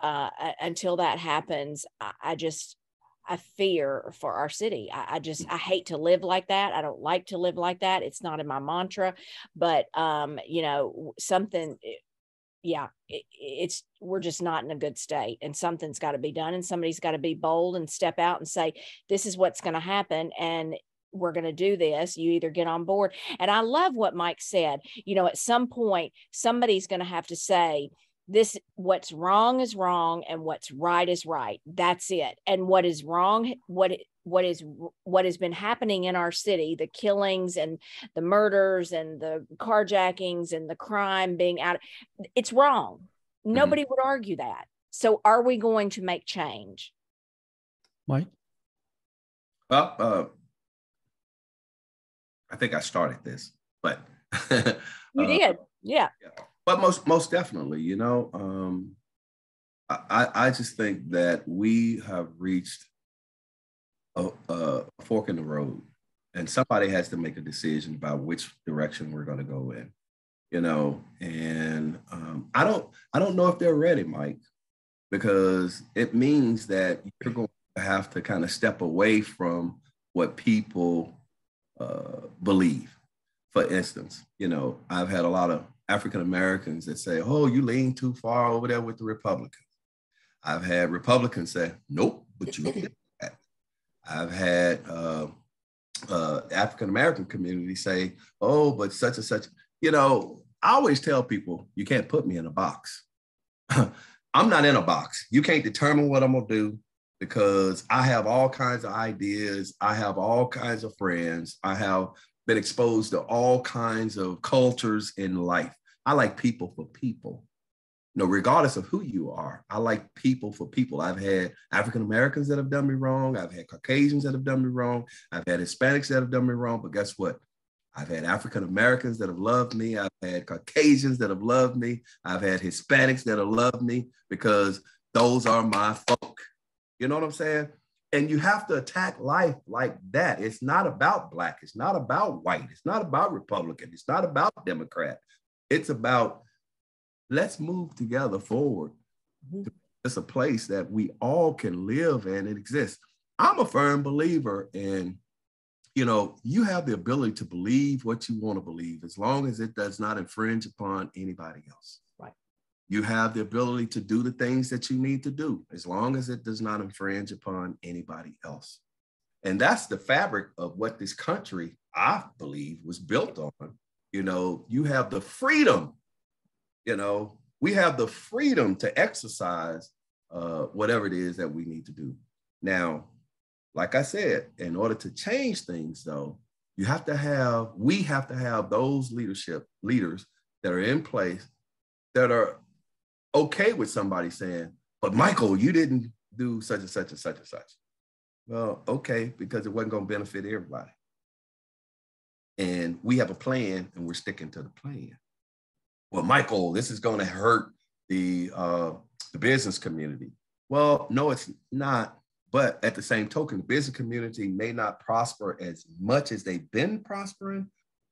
until that happens, I fear for our city. I hate to live like that. I don't like to live like that. It's not in my mantra, but something, we're just not in a good state, and something's got to be done, and somebody's got to be bold and step out and say, this is what's going to happen. And we're going to do this. You either get on board. And I love what Mike said. At some point, somebody's going to have to say, what's wrong is wrong and what's right is right. That's it. And what is wrong, what has been happening in our city, the killings and the murders and the carjackings and the crime being out, it's wrong. Nobody would argue that. So are we going to make change? Mike? Well, I think I started this, but you did. Yeah. But most definitely, I just think that we have reached a fork in the road, and somebody has to make a decision about which direction we're going to go in, and I don't know if they're ready, Mike, because it means that you're going to have to kind of step away from what people believe. For instance, I've had a lot of African Americans that say, oh, you lean too far over there with the Republicans. I've had Republicans say, nope, but you did that. I've had African American community say, oh, but such and such. I always tell people, you can't put me in a box. I'm not in a box. You can't determine what I'm going to do, because I have all kinds of ideas. I have all kinds of friends. I have been exposed to all kinds of cultures in life. I like people for people. regardless of who you are. I like people for people. I've had African Americans that have done me wrong. I've had Caucasians that have done me wrong. I've had Hispanics that have done me wrong. But guess what? I've had African Americans that have loved me. I've had Caucasians that have loved me. I've had Hispanics that have loved me, because those are my folk. You know what I'm saying? And you have to attack life like that. It's not about Black. It's not about white. It's not about Republican. It's not about Democrat. It's about, let's move together forward. It's a place that we all can live in and exist. I'm a firm believer in, you have the ability to believe what you want to believe, as long as it does not infringe upon anybody else. Right. You have the ability to do the things that you need to do, as long as it does not infringe upon anybody else. And that's the fabric of what this country, I believe, was built on. You have the freedom, we have the freedom to exercise whatever it is that we need to do. Now, like I said, in order to change things, though, we have to have those leaders that are in place that are okay with somebody saying, but Michael, you didn't do such and such and such and such. Well, okay, because it wasn't going to benefit everybody. And we have a plan, and we're sticking to the plan. Well, Michael, this is going to hurt the business community. Well, no, it's not. But at the same token, the business community may not prosper as much as they've been prospering,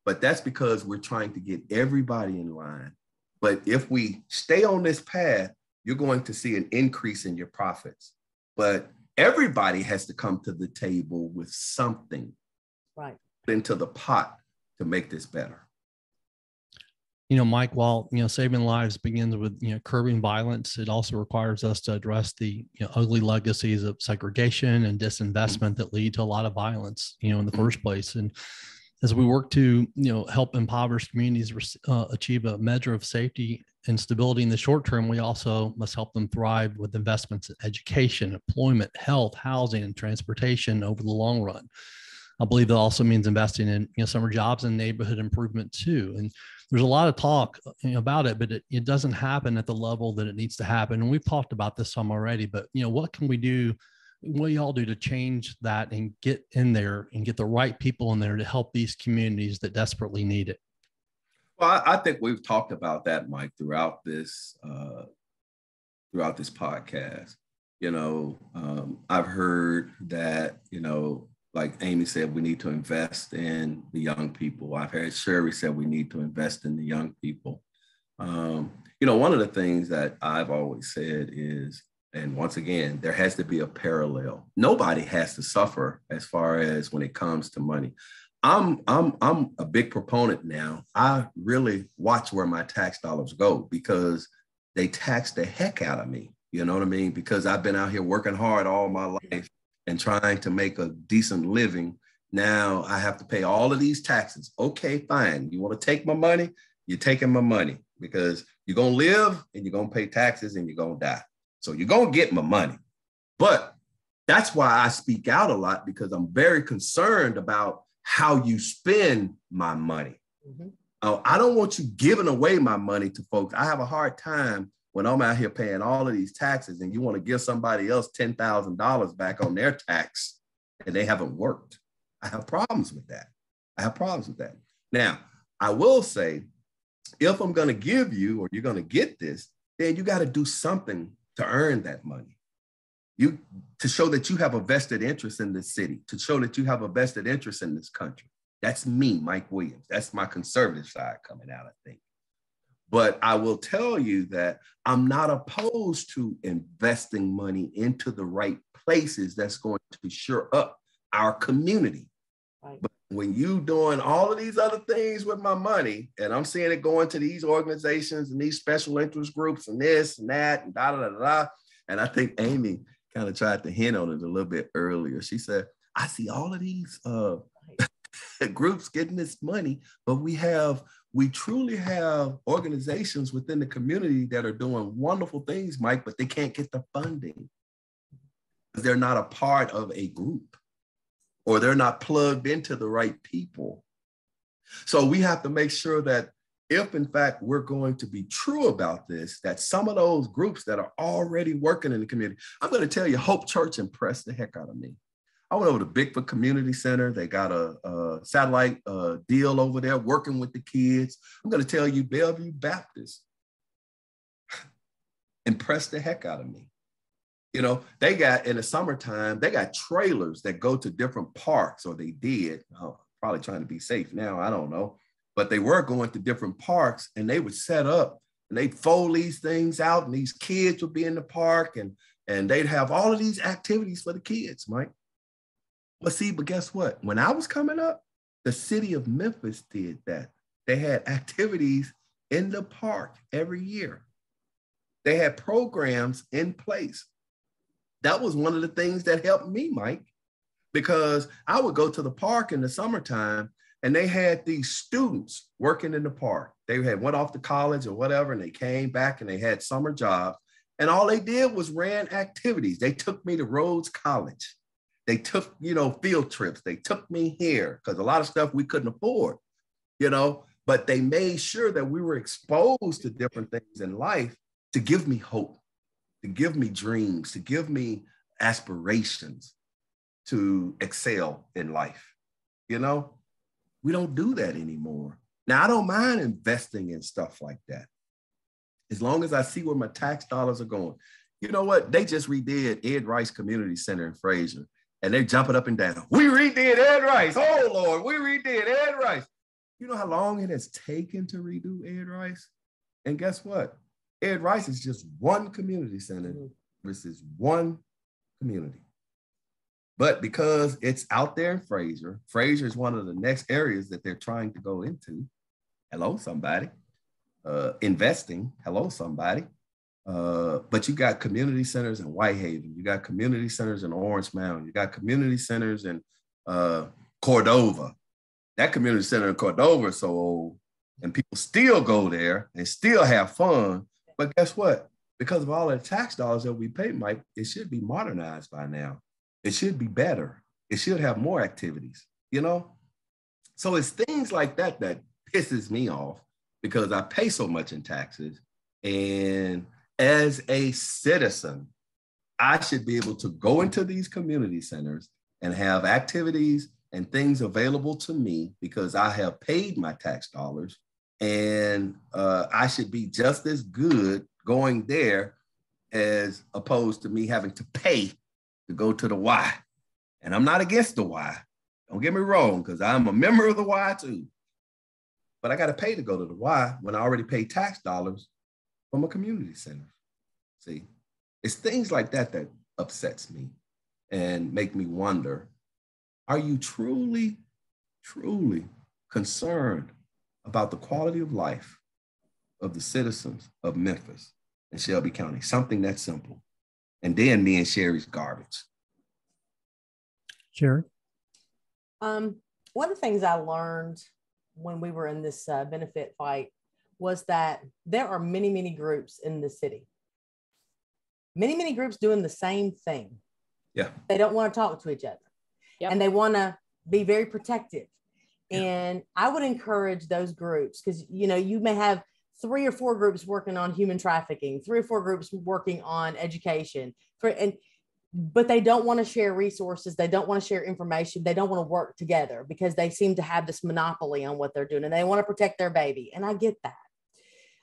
but that's because we're trying to get everybody in line. But if we stay on this path, you're going to see an increase in your profits. But everybody has to come to the table with something, right, into the pot to make this better. Mike, while, saving lives begins with, curbing violence, it also requires us to address the ugly legacies of segregation and disinvestment that lead to a lot of violence, in the first place. And as we work to, help impoverished communities achieve a measure of safety and stability in the short term, we also must help them thrive with investments in education, employment, health, housing, and transportation over the long run. I believe that also means investing in, summer jobs and neighborhood improvement too. And there's a lot of talk about it, but it doesn't happen at the level that it needs to happen. And we've talked about this some already, but what can we do? What do y'all do to change that and get in there and get the right people in there to help these communities that desperately need it? Well, I think we've talked about that, Mike, throughout this podcast. I've heard that, like Amy said, we need to invest in the young people. I've heard Sherrie said we need to invest in the young people. One of the things that I've always said is, and once again, there has to be a parallel. Nobody has to suffer as far as when it comes to money. I'm a big proponent now. I really watch where my tax dollars go, because they tax the heck out of me. You know what I mean? Because I've been out here working hard all my life and trying to make a decent living. Now I have to pay all of these taxes. Okay, fine. You want to take my money? You're taking my money, because you're going to live and you're going to pay taxes and you're going to die. So you're going to get my money. But that's why I speak out a lot, because I'm very concerned about how you spend my money. Mm-hmm. I don't want you giving away my money to folks. I have a hard time when I'm out here paying all of these taxes and you want to give somebody else $10,000 back on their tax and they haven't worked. I have problems with that. Now, I will say, if I'm going to give you, or you're going to get this, then you got to do something to earn that money. To show that you have a vested interest in this city, to show that you have a vested interest in this country. That's me, Mike Williams. That's my conservative side coming out, I think. But I will tell you that I'm not opposed to investing money into the right places that's going to shore up our community. Right. But when you doing all of these other things with my money, and I'm seeing it going to these organizations and these special interest groups and this and that and da. And I think Amy kind of tried to hint on it a little bit earlier. She said, I see all of these groups getting this money, but we truly have organizations within the community that are doing wonderful things, Mike, but they can't get the funding. They're not a part of a group, or they're not plugged into the right people. So we have to make sure that if in fact we're going to be true about this, that some of those groups that are already working in the community, I'm going to tell you, Hope Church impressed the heck out of me. I went over to Bigfoot Community Center. They got a satellite deal over there working with the kids. I'm going to tell you, Bellevue Baptist impressed the heck out of me. You know, they got, in the summertime, they got trailers that go to different parks, or they did. Probably trying to be safe now, I don't know. But they were going to different parks, and they would set up and they'd fold these things out, and these kids would be in the park, and they'd have all of these activities for the kids, Mike. Well, see, but guess what? When I was coming up, the city of Memphis did that. They had activities in the park every year. They had programs in place. That was one of the things that helped me, Mike, because I would go to the park in the summertime, and they had these students working in the park. They had went off to college or whatever, and they came back and they had summer jobs. And all they did was ran activities. They took me to Rhodes College. They took, you know, field trips. They took me here because a lot of stuff we couldn't afford, you know, but they made sure that we were exposed to different things in life to give me hope, to give me dreams, to give me aspirations to excel in life. You know, we don't do that anymore. Now, I don't mind investing in stuff like that, as long as I see where my tax dollars are going. You know what? They just redid Ed Rice Community Center in Fraser, and they're jumping up and down. We redid Ed Rice. Oh, Lord, we redid Ed Rice. You know how long it has taken to redo Ed Rice? And guess what? Ed Rice is just one community center versus one community. But because it's out there in Fraser, Fraser is one of the next areas that they're trying to go into. Hello, somebody. Investing. Hello, somebody. But you got community centers in Whitehaven. You got community centers in Orange Mound. You got community centers in Cordova. That community center in Cordova is so old, and people still go there and still have fun. But guess what? Because of all the tax dollars that we pay, Mike, it should be modernized by now. It should be better. It should have more activities, you know? So it's things like that that pisses me off, because I pay so much in taxes. And as a citizen, I should be able to go into these community centers and have activities and things available to me because I have paid my tax dollars. And I should be just as good going there as opposed to me having to pay to go to the Y. And I'm not against the Y. Don't get me wrong, because I'm a member of the Y too. But I got to pay to go to the Y when I already paid tax dollars from a community center. See, it's things like that that upsets me and make me wonder, are you truly, truly concerned about the quality of life of the citizens of Memphis and Shelby County? Something that simple. And then me and Sherrie's garbage. Sherrie? One of the things I learned when we were in this benefit fight was that there are many, many groups in the city. Many, many groups doing the same thing. Yeah. They don't want to talk to each other. Yep. And they want to be very protective. Yeah. And I would encourage those groups, because, you know, you may have 3 or 4 groups working on human trafficking, 3 or 4 groups working on education, but they don't want to share resources. They don't want to share information. They don't want to work together because they seem to have this monopoly on what they're doing, and they want to protect their baby. And I get that.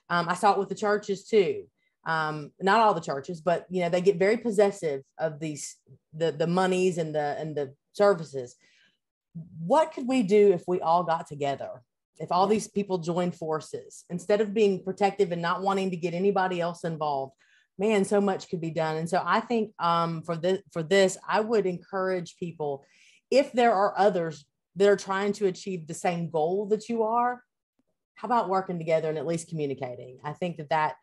I saw it with the churches too. Not all the churches, but, you know, they get very possessive of these, the monies and the services. What could we do if we all got together? If all these people joined forces, instead of being protective and not wanting to get anybody else involved? Man, so much could be done. And so I think for this, I would encourage people, if there are others that are trying to achieve the same goal that you are, how about working together and at least communicating? I think that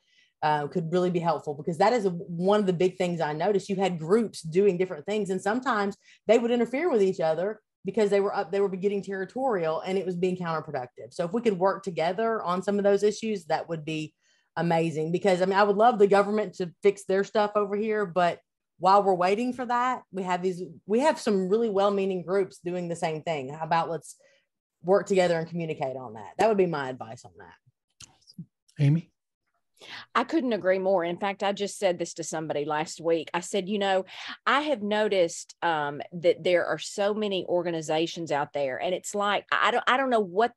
could really be helpful, because that is one of the big things I noticed. You had groups doing different things, and sometimes they would interfere with each other because they were getting territorial, and it was being counterproductive. So if we could work together on some of those issues, that would be amazing. Because I mean, I would love the government to fix their stuff over here, but while we're waiting for that, we have some really well-meaning groups doing the same thing. How about let's work together and communicate on that? That would be my advice on that. Amy? I couldn't agree more. In fact, I just said this to somebody last week. I said, I have noticed that there are so many organizations out there, and it's like I don't know what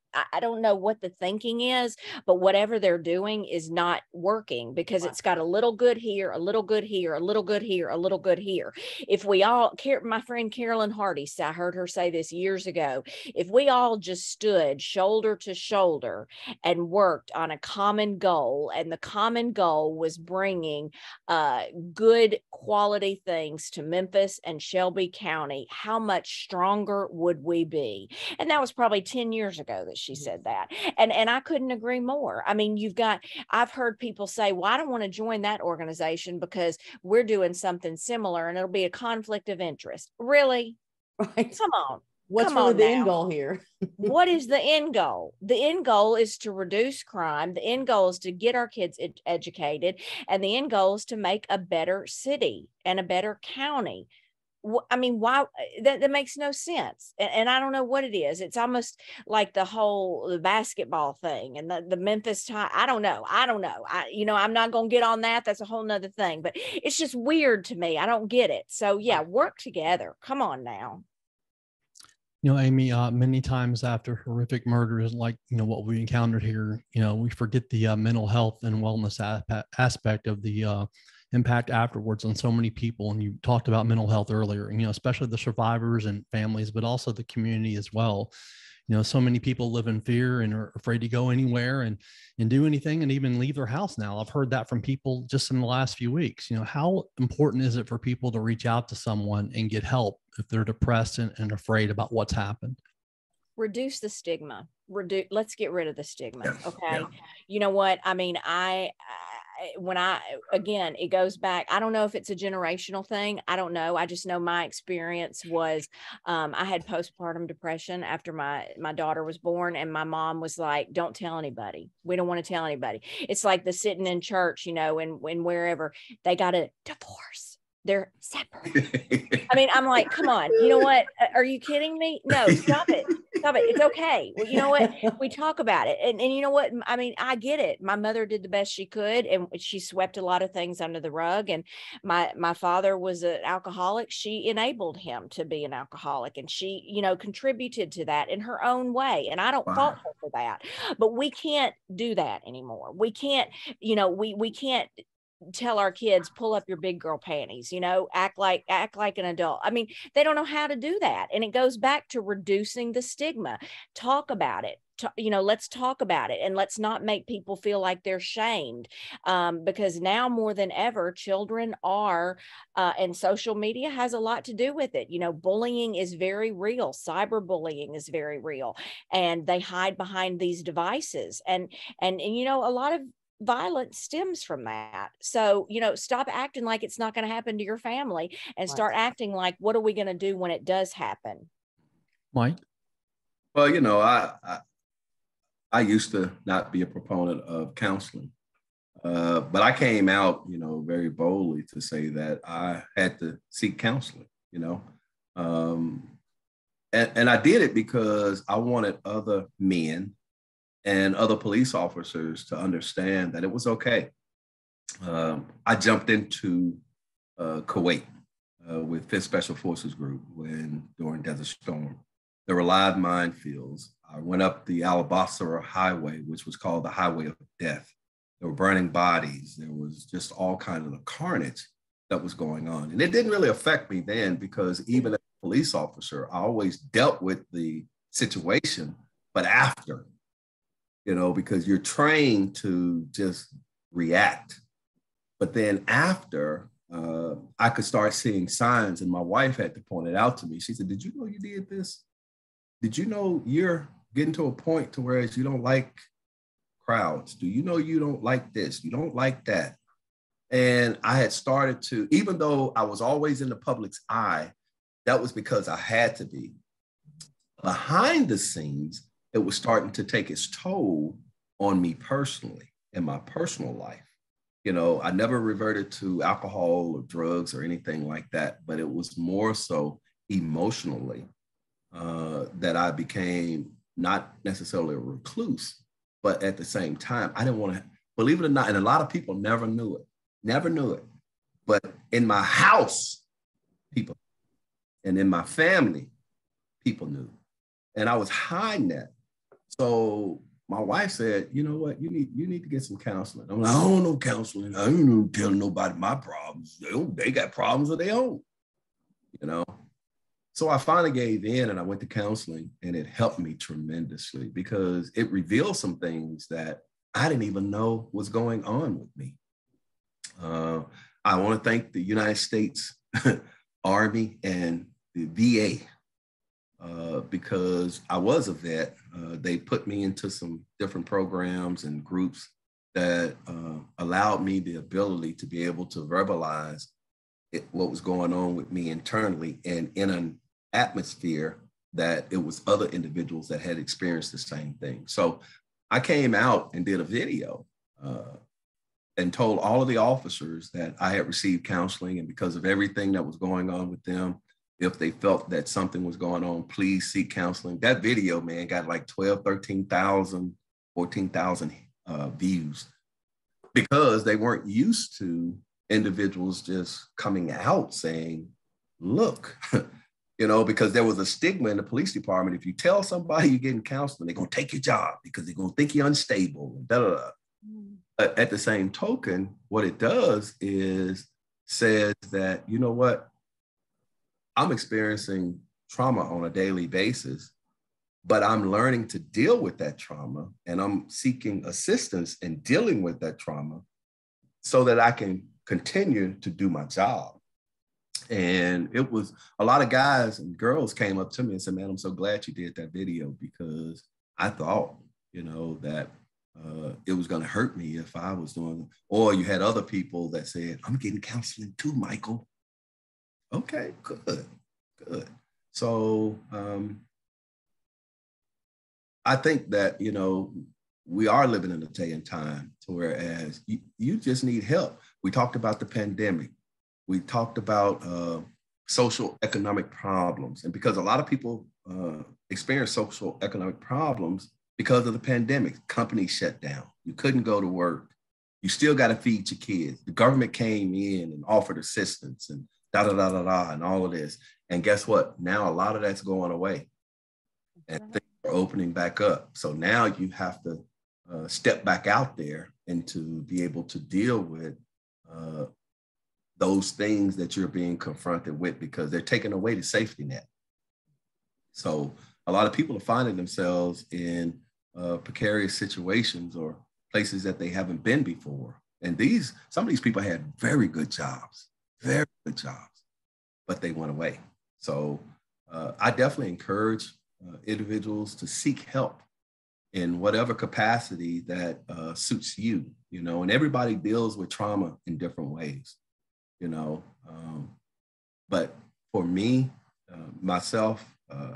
the thinking is, but whatever they're doing is not working because it's got a little good here, a little good here, a little good here, a little good here. If we all, my friend Carolyn Hardy, I heard her say this years ago, if we all just stood shoulder to shoulder and worked on a common goal, and the common goal was bringing good quality things to Memphis and Shelby County, how much stronger would we be? And that was probably 10 years ago that she said that. And I couldn't agree more. I mean, I've heard people say, well, I don't want to join that organization because we're doing something similar and it'll be a conflict of interest. Really? Right. Come on. What's really the end goal here? What is the end goal? The end goal is to reduce crime. The end goal is to get our kids educated. And the end goal is to make a better city and a better county. I mean, why? That makes no sense. And I don't know what it is. It's almost like the basketball thing and the Memphis time. I don't know. I'm not going to get on that. That's a whole nother thing. But it's just weird to me. I don't get it. So, yeah, work together. Come on now. Amy, many times after horrific murders like, what we encountered here, we forget the mental health and wellness aspect of the impact afterwards on so many people. And you talked about mental health earlier, and, especially the survivors and families, but also the community as well. So many people live in fear and are afraid to go anywhere and do anything and even leave their house now. I've heard that from people just in the last few weeks. How important is it for people to reach out to someone and get help if they're depressed and afraid about what's happened? Reduce the stigma. Let's get rid of the stigma. Okay. Yeah. You know what? I mean, again, it goes back. I don't know if it's a generational thing. I don't know. I just know my experience was, I had postpartum depression after my daughter was born, and my mom was like, don't tell anybody. We don't want to tell anybody. It's like the sitting in church, and wherever they got a divorce. They're separate. I mean, I'm like, come on, you know what? Are you kidding me? No, stop it. Stop it. It's okay. Well, you know what? We talk about it. And you know what? I mean, I get it. My mother did the best she could, and she swept a lot of things under the rug. And my father was an alcoholic. She enabled him to be an alcoholic, and she, contributed to that in her own way. And I don't fault her for that, but we can't do that anymore. We can't, we can't tell our kids, pull up your big girl panties, act like an adult. I mean, they don't know how to do that. And it goes back to reducing the stigma. Talk about it. Let's talk about it, and let's not make people feel like they're shamed, because now more than ever, children are, and social media has a lot to do with it. Bullying is very real. Cyberbullying is very real, and they hide behind these devices. And a lot of violence stems from that. So, stop acting like it's not going to happen to your family, and start acting like, what are we going to do when it does happen? Mike? Well, I used to not be a proponent of counseling, but I came out, very boldly to say that I had to seek counseling, and I did it because I wanted other men and other police officers to understand that it was okay. I jumped into Kuwait with 5th Special Forces Group during Desert Storm. There were live minefields. I went up the Al-Basra Highway, which was called the Highway of Death. There were burning bodies. There was just all kinds of carnage that was going on. And it didn't really affect me then, because even as a police officer, I always dealt with the situation, but after, because you're trained to just react. But then after, I could start seeing signs, and my wife had to point it out to me. She said, did you know you did this? Did you know you're getting to a point to where you don't like crowds? Do you know you don't like this? You don't like that? And I had started to, even though I was always in the public's eye, that was because I had to be. Behind the scenes, it was starting to take its toll on me personally, in my personal life. I never reverted to alcohol or drugs or anything like that, but it was more so emotionally that I became not necessarily a recluse, but at the same time, I didn't want to believe it or not, and a lot of people never knew it. But in my house, people, and in my family, people knew. And I was hiding that. So my wife said, you know what, you need to get some counseling. I'm like, I don't know counseling. I ain't no telling nobody my problems. They got problems of their own, you know? So I finally gave in and I went to counseling, and it helped me tremendously because it revealed some things that I didn't even know was going on with me. I want to thank the United States Army and the VA because I was a vet. They put me into some different programs and groups that allowed me the ability to be able to verbalize what was going on with me internally, and in an atmosphere that it was other individuals that had experienced the same thing. So I came out and did a video and told all of the officers that I had received counseling, and because of everything that was going on with them, if they felt that something was going on, please seek counseling. That video, man, got like 12, 13,000, 14,000 views because they weren't used to individuals just coming out saying, look, you know, because there was a stigma in the police department. If you tell somebody you're getting counseling, they're going to take your job because they're going to think you're unstable. Da, da, da. At the same token, what it does is says that, you know what, I'm experiencing trauma on a daily basis, but I'm learning to deal with that trauma, and I'm seeking assistance in dealing with that trauma so that I can continue to do my job. And it was a lot of guys and girls came up to me and said, man, I'm so glad you did that video because I thought, you know, that it was going to hurt me if I was doing it. Or you had other people that said, I'm getting counseling too, Michael. Okay, good. So I think that, you know, we are living in a day and time to whereas you just need help. We talked about the pandemic. We talked about social economic problems. And because a lot of people experience social economic problems because of the pandemic, companies shut down. You couldn't go to work. You still got to feed your kids. The government came in and offered assistance and da, da, da, da, da, and all of this. And guess what? Now a lot of that's going away and things are opening back up. So now you have to step back out there and to be able to deal with those things that you're being confronted with because they're taking away the safety net. So a lot of people are finding themselves in precarious situations or places that they haven't been before. And some of these people had very good jobs, but they went away. So I definitely encourage individuals to seek help in whatever capacity that suits you, you know, and everybody deals with trauma in different ways, you know. But for me, myself,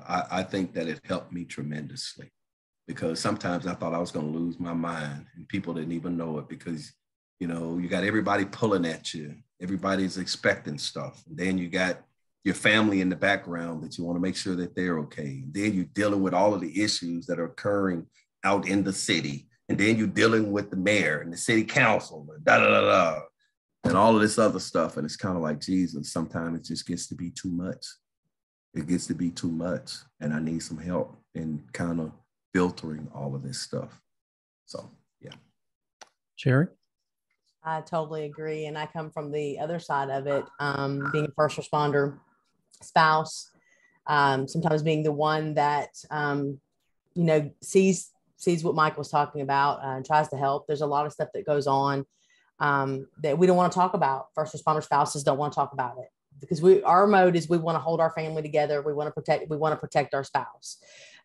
I think that it helped me tremendously because sometimes I thought I was going to lose my mind and people didn't even know it because, you know, you got everybody pulling at you. Everybody's expecting stuff. And then you got your family in the background that you want to make sure that they're okay. And then you're dealing with all of the issues that are occurring out in the city. And then you're dealing with the mayor and the city council and da, da, da, da, and all of this other stuff. And it's kind of like, Jesus, sometimes it just gets to be too much. It gets to be too much. And I need some help in kind of filtering all of this stuff. So, yeah. Sherrie? I totally agree. And I come from the other side of it, being a first responder spouse, sometimes being the one that, you know, sees what Mike was talking about and tries to help. There's a lot of stuff that goes on that we don't want to talk about. First responder spouses don't want to talk about it because our mode is we want to hold our family together. We want to protect our spouse.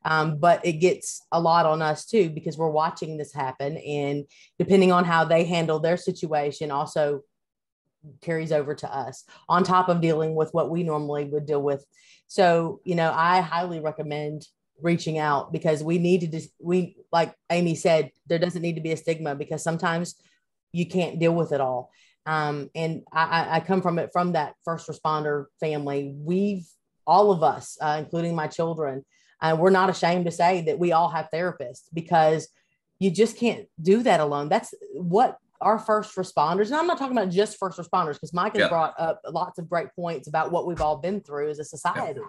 But it gets a lot on us too, because we're watching this happen, and depending on how they handle their situation also carries over to us on top of dealing with what we normally would deal with. So, you know, I highly recommend reaching out because we need to like Amy said, there doesn't need to be a stigma because sometimes you can't deal with it all. And I come from that first responder family. All of us, including my children, we're not ashamed to say that we all have therapists because You just can't do that alone. That's what our first responders, and I'm not talking about just first responders, because Mike has brought up lots of great points about what we've all been through as a society.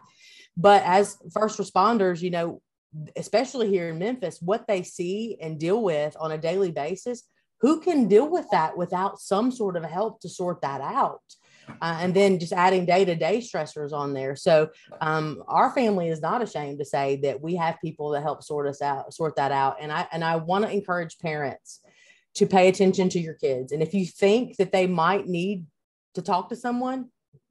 But as first responders, especially here in Memphis, what they see and deal with on a daily basis, who can deal with that without some sort of help to sort that out? And then just adding day-to-day stressors on there. So our family is not ashamed to say that we have people that help sort that out. And I want to encourage parents to pay attention to your kids. And if you think that they might need to talk to someone,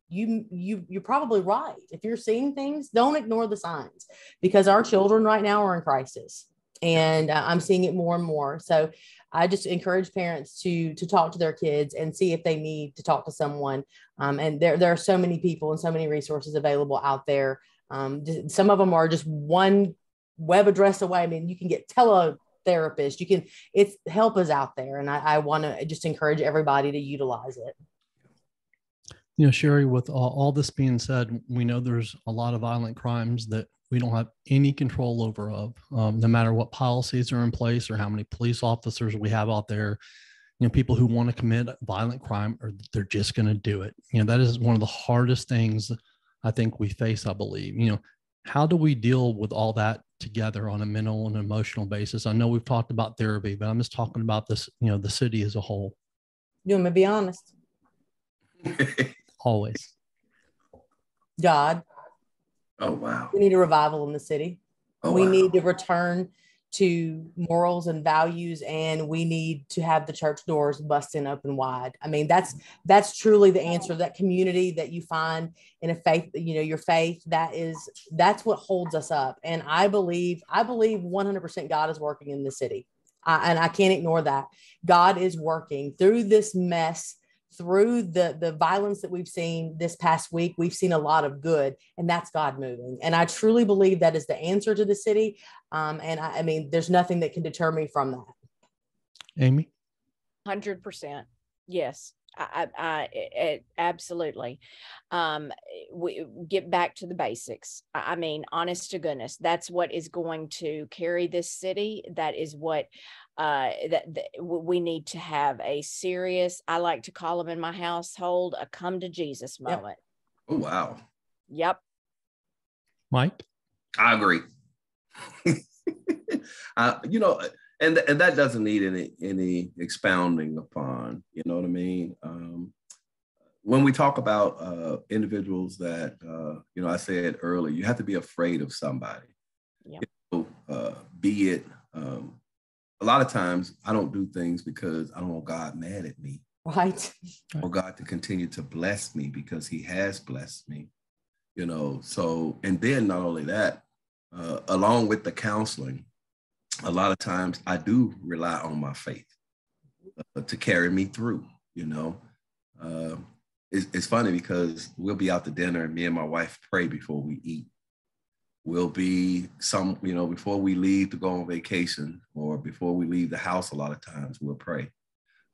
you're probably right. If you're seeing things, don't ignore the signs, because our children right now are in crisis, and I'm seeing it more and more. So I just encourage parents to talk to their kids and see if they need to talk to someone. And there are so many people and so many resources available out there. Some of them are just one web address away. I mean, you can get teletherapist. It's help is out there. And I want to just encourage everybody to utilize it. Sherrie, with all this being said, we know there's a lot of violent crimes that we don't have any control over no matter what policies are in place or how many police officers we have out there. People who want to commit violent crime, or they're just going to do it. That is one of the hardest things I think we face, I believe. How do we deal with all that together on a mental and emotional basis? I know we've talked about therapy, but I'm just talking about this, the city as a whole. You want me to be honest? Always. God. Oh, wow. We need a revival in the city. We wow. need to return to morals and values, and we need to have the church doors busting open wide. I mean, that's truly the answer. That community that you find in a faith, your faith, that's what holds us up. And I believe 100% God is working in the city. And I can't ignore that. God is working through this mess. Through the violence that we've seen this past week, we've seen a lot of good, and that's God moving. And I truly believe that is the answer to the city. And I mean, there's nothing that can deter me from that. Amy? 100%. Yes, I absolutely. We get back to the basics. I mean, honest to goodness, that's what is going to carry this city. That is what that we need to have a serious, I like to call them in my household, a come to Jesus moment. Oh, wow. Yep. Mike? I agree. And that doesn't need any expounding upon, you know what I mean? When we talk about individuals that, I said earlier, you have to be afraid of somebody. Yeah. Be it, a lot of times I don't do things because I don't want God mad at me. Right. Or God to continue to bless me because he has blessed me, So, and then not only that, along with the counseling, a lot of times I do rely on my faith to carry me through, It's funny because we'll be out to dinner and me and my wife pray before we eat. We'll be before we leave to go on vacation or before we leave the house, a lot of times we'll pray.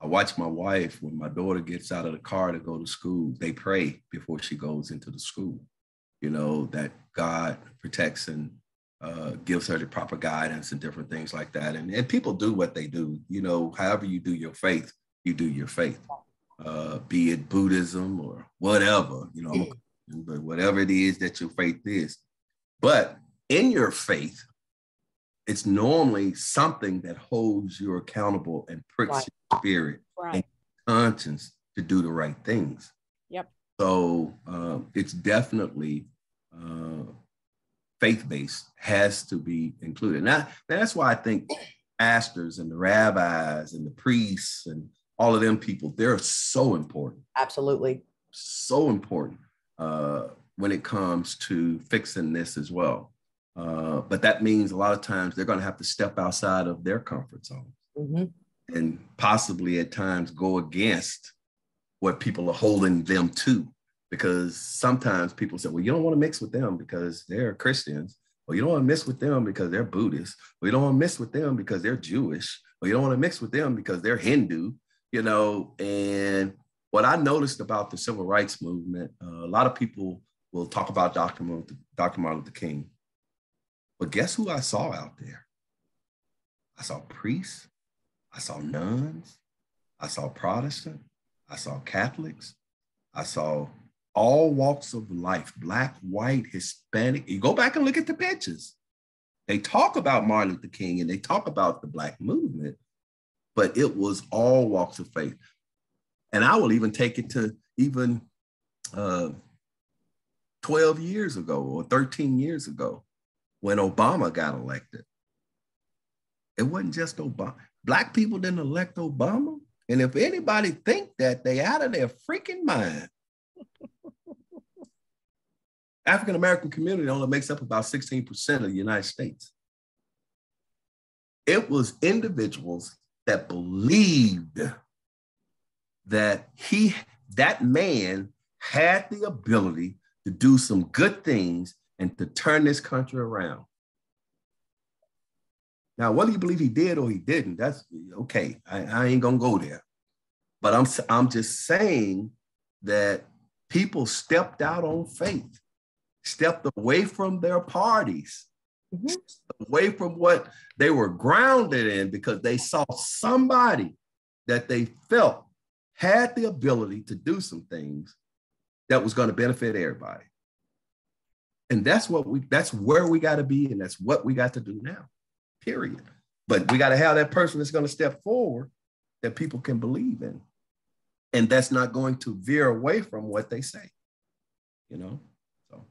I watch my wife when my daughter gets out of the car to go to school, they pray before she goes into the school, that God protects and gives her the proper guidance and different things like that. And people do what they do, however you do your faith, you do your faith, be it Buddhism or whatever, but whatever it is that your faith is. But in your faith, it's normally something that holds you accountable and pricks your spirit and conscience to do the right things. Yep. So it's definitely faith-based, has to be included. Now, that's why I think pastors and the rabbis and the priests and all of them people, they're so important. Absolutely. So important when it comes to fixing this as well. But that means a lot of times they're going to have to step outside of their comfort zone and possibly at times go against what people are holding them to. Because sometimes people say, well, you don't want to mix with them because they're Christians, or you don't want to mix with them because they're Buddhist, or you don't want to mix with them because they're Jewish, or you don't want to mix with them because they're Hindu, And what I noticed about the civil rights movement, a lot of people will talk about Dr. Martin Luther King. But guess who I saw out there? I saw priests, I saw nuns, I saw Protestant, I saw Catholics, I saw all walks of life, Black, white, Hispanic. You go back and look at the pictures. They talk about Martin Luther King and they talk about the Black movement, but it was all walks of faith. And I will even take it to even 12 years ago or 13 years ago when Obama got elected. It wasn't just Obama. Black people didn't elect Obama. And if anybody think that, they out of their freaking mind. African-American community only makes up about 16% of the United States. It was individuals that believed that that man had the ability to do some good things and to turn this country around. Now, whether you believe he did or he didn't, that's okay. I ain't gonna go there. But I'm just saying that people stepped out on faith, stepped away from their parties, away from what they were grounded in because they saw somebody that they felt had the ability to do some things that was going to benefit everybody. And that's where we got to be, and that's what we got to do now, period. But we got to have that person that's going to step forward that people can believe in. And that's not going to veer away from what they say, you know? So.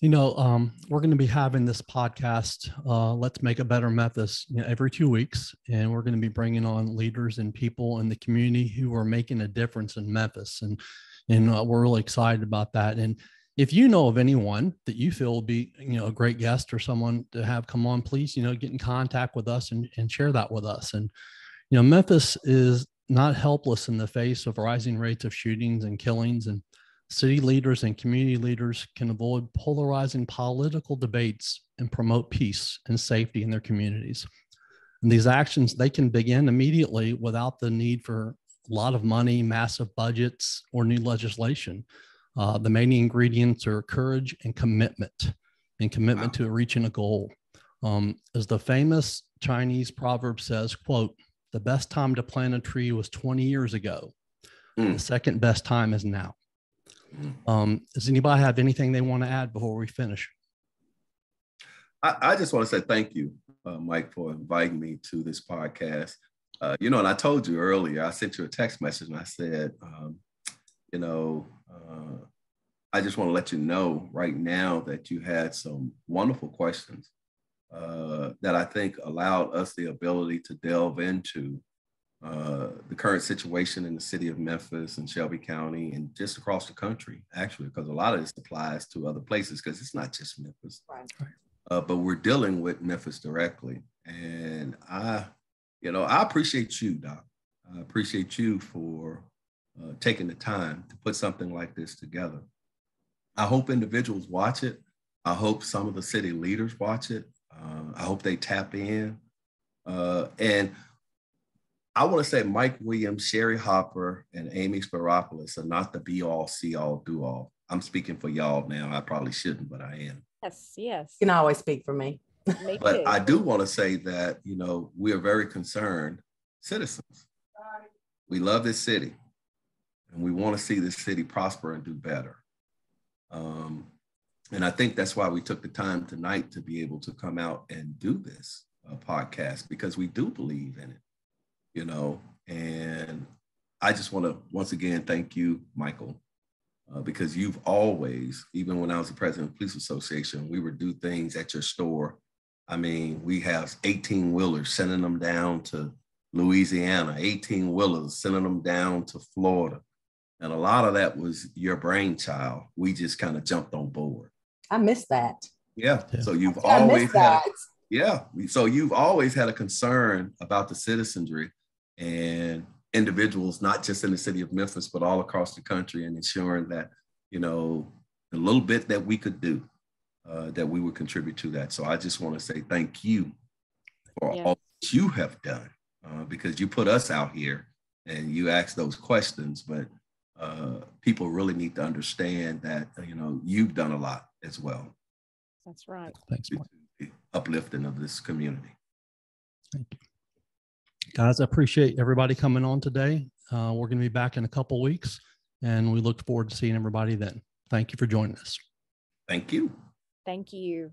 You know, we're going to be having this podcast, Let's Make a Better Memphis, every 2 weeks. And we're going to be bringing on leaders and people in the community who are making a difference in Memphis. And we're really excited about that. And if you know of anyone that you feel will be, a great guest or someone to have come on, please, get in contact with us and share that with us. And, Memphis is not helpless in the face of rising rates of shootings and killings, and city leaders and community leaders can avoid polarizing political debates and promote peace and safety in their communities. And these actions, they can begin immediately without the need for a lot of money, massive budgets, or new legislation. The main ingredients are courage and commitment to reaching a goal. As the famous Chinese proverb says, quote, "The best time to plant a tree was 20 years ago. The second best time is now." Does anybody have anything they want to add before we finish? I just want to say thank you, Mike, for inviting me to this podcast. And I told you earlier, I sent you a text message and I said, I just want to let you know right now that you had some wonderful questions that I think allowed us the ability to delve into the current situation in the city of Memphis and Shelby County and just across the country, actually, because a lot of this applies to other places because it's not just Memphis. Right. But we're dealing with Memphis directly. And I appreciate you, Doc. I appreciate you for taking the time to put something like this together. I hope individuals watch it. I hope some of the city leaders watch it. I hope they tap in. And I want to say Mike Williams, Sherrie Hopper, and Amy Speropoulos are not the be all, see all, do all. I'm speaking for y'all now. I probably shouldn't, but I am. Yes. You can always speak for me. Me but too. I do want to say that, we are very concerned citizens. We love this city and we want to see this city prosper and do better. And I think that's why we took the time tonight to be able to come out and do this podcast, because we do believe in it. And I just want to once again thank you, Michael, because you've always, even when I was the president of the Police Association, we would do things at your store. I mean, we have 18-wheelers sending them down to Louisiana, 18-wheelers sending them down to Florida. And a lot of that was your brainchild. We just kind of jumped on board. I miss that. Yeah. So you've So you've always had a concern about the citizenry and individuals, not just in the city of Memphis, but all across the country, and ensuring that, the little bit that we could do, that we would contribute to that. So I just want to say thank you for all that you have done, because you put us out here and you ask those questions, but people really need to understand that, you've done a lot as well. That's right. Thanks, Mark. The uplifting of this community. Thank you. Guys, I appreciate everybody coming on today. We're going to be back in a couple weeks, and we look forward to seeing everybody then. Thank you for joining us. Thank you. Thank you.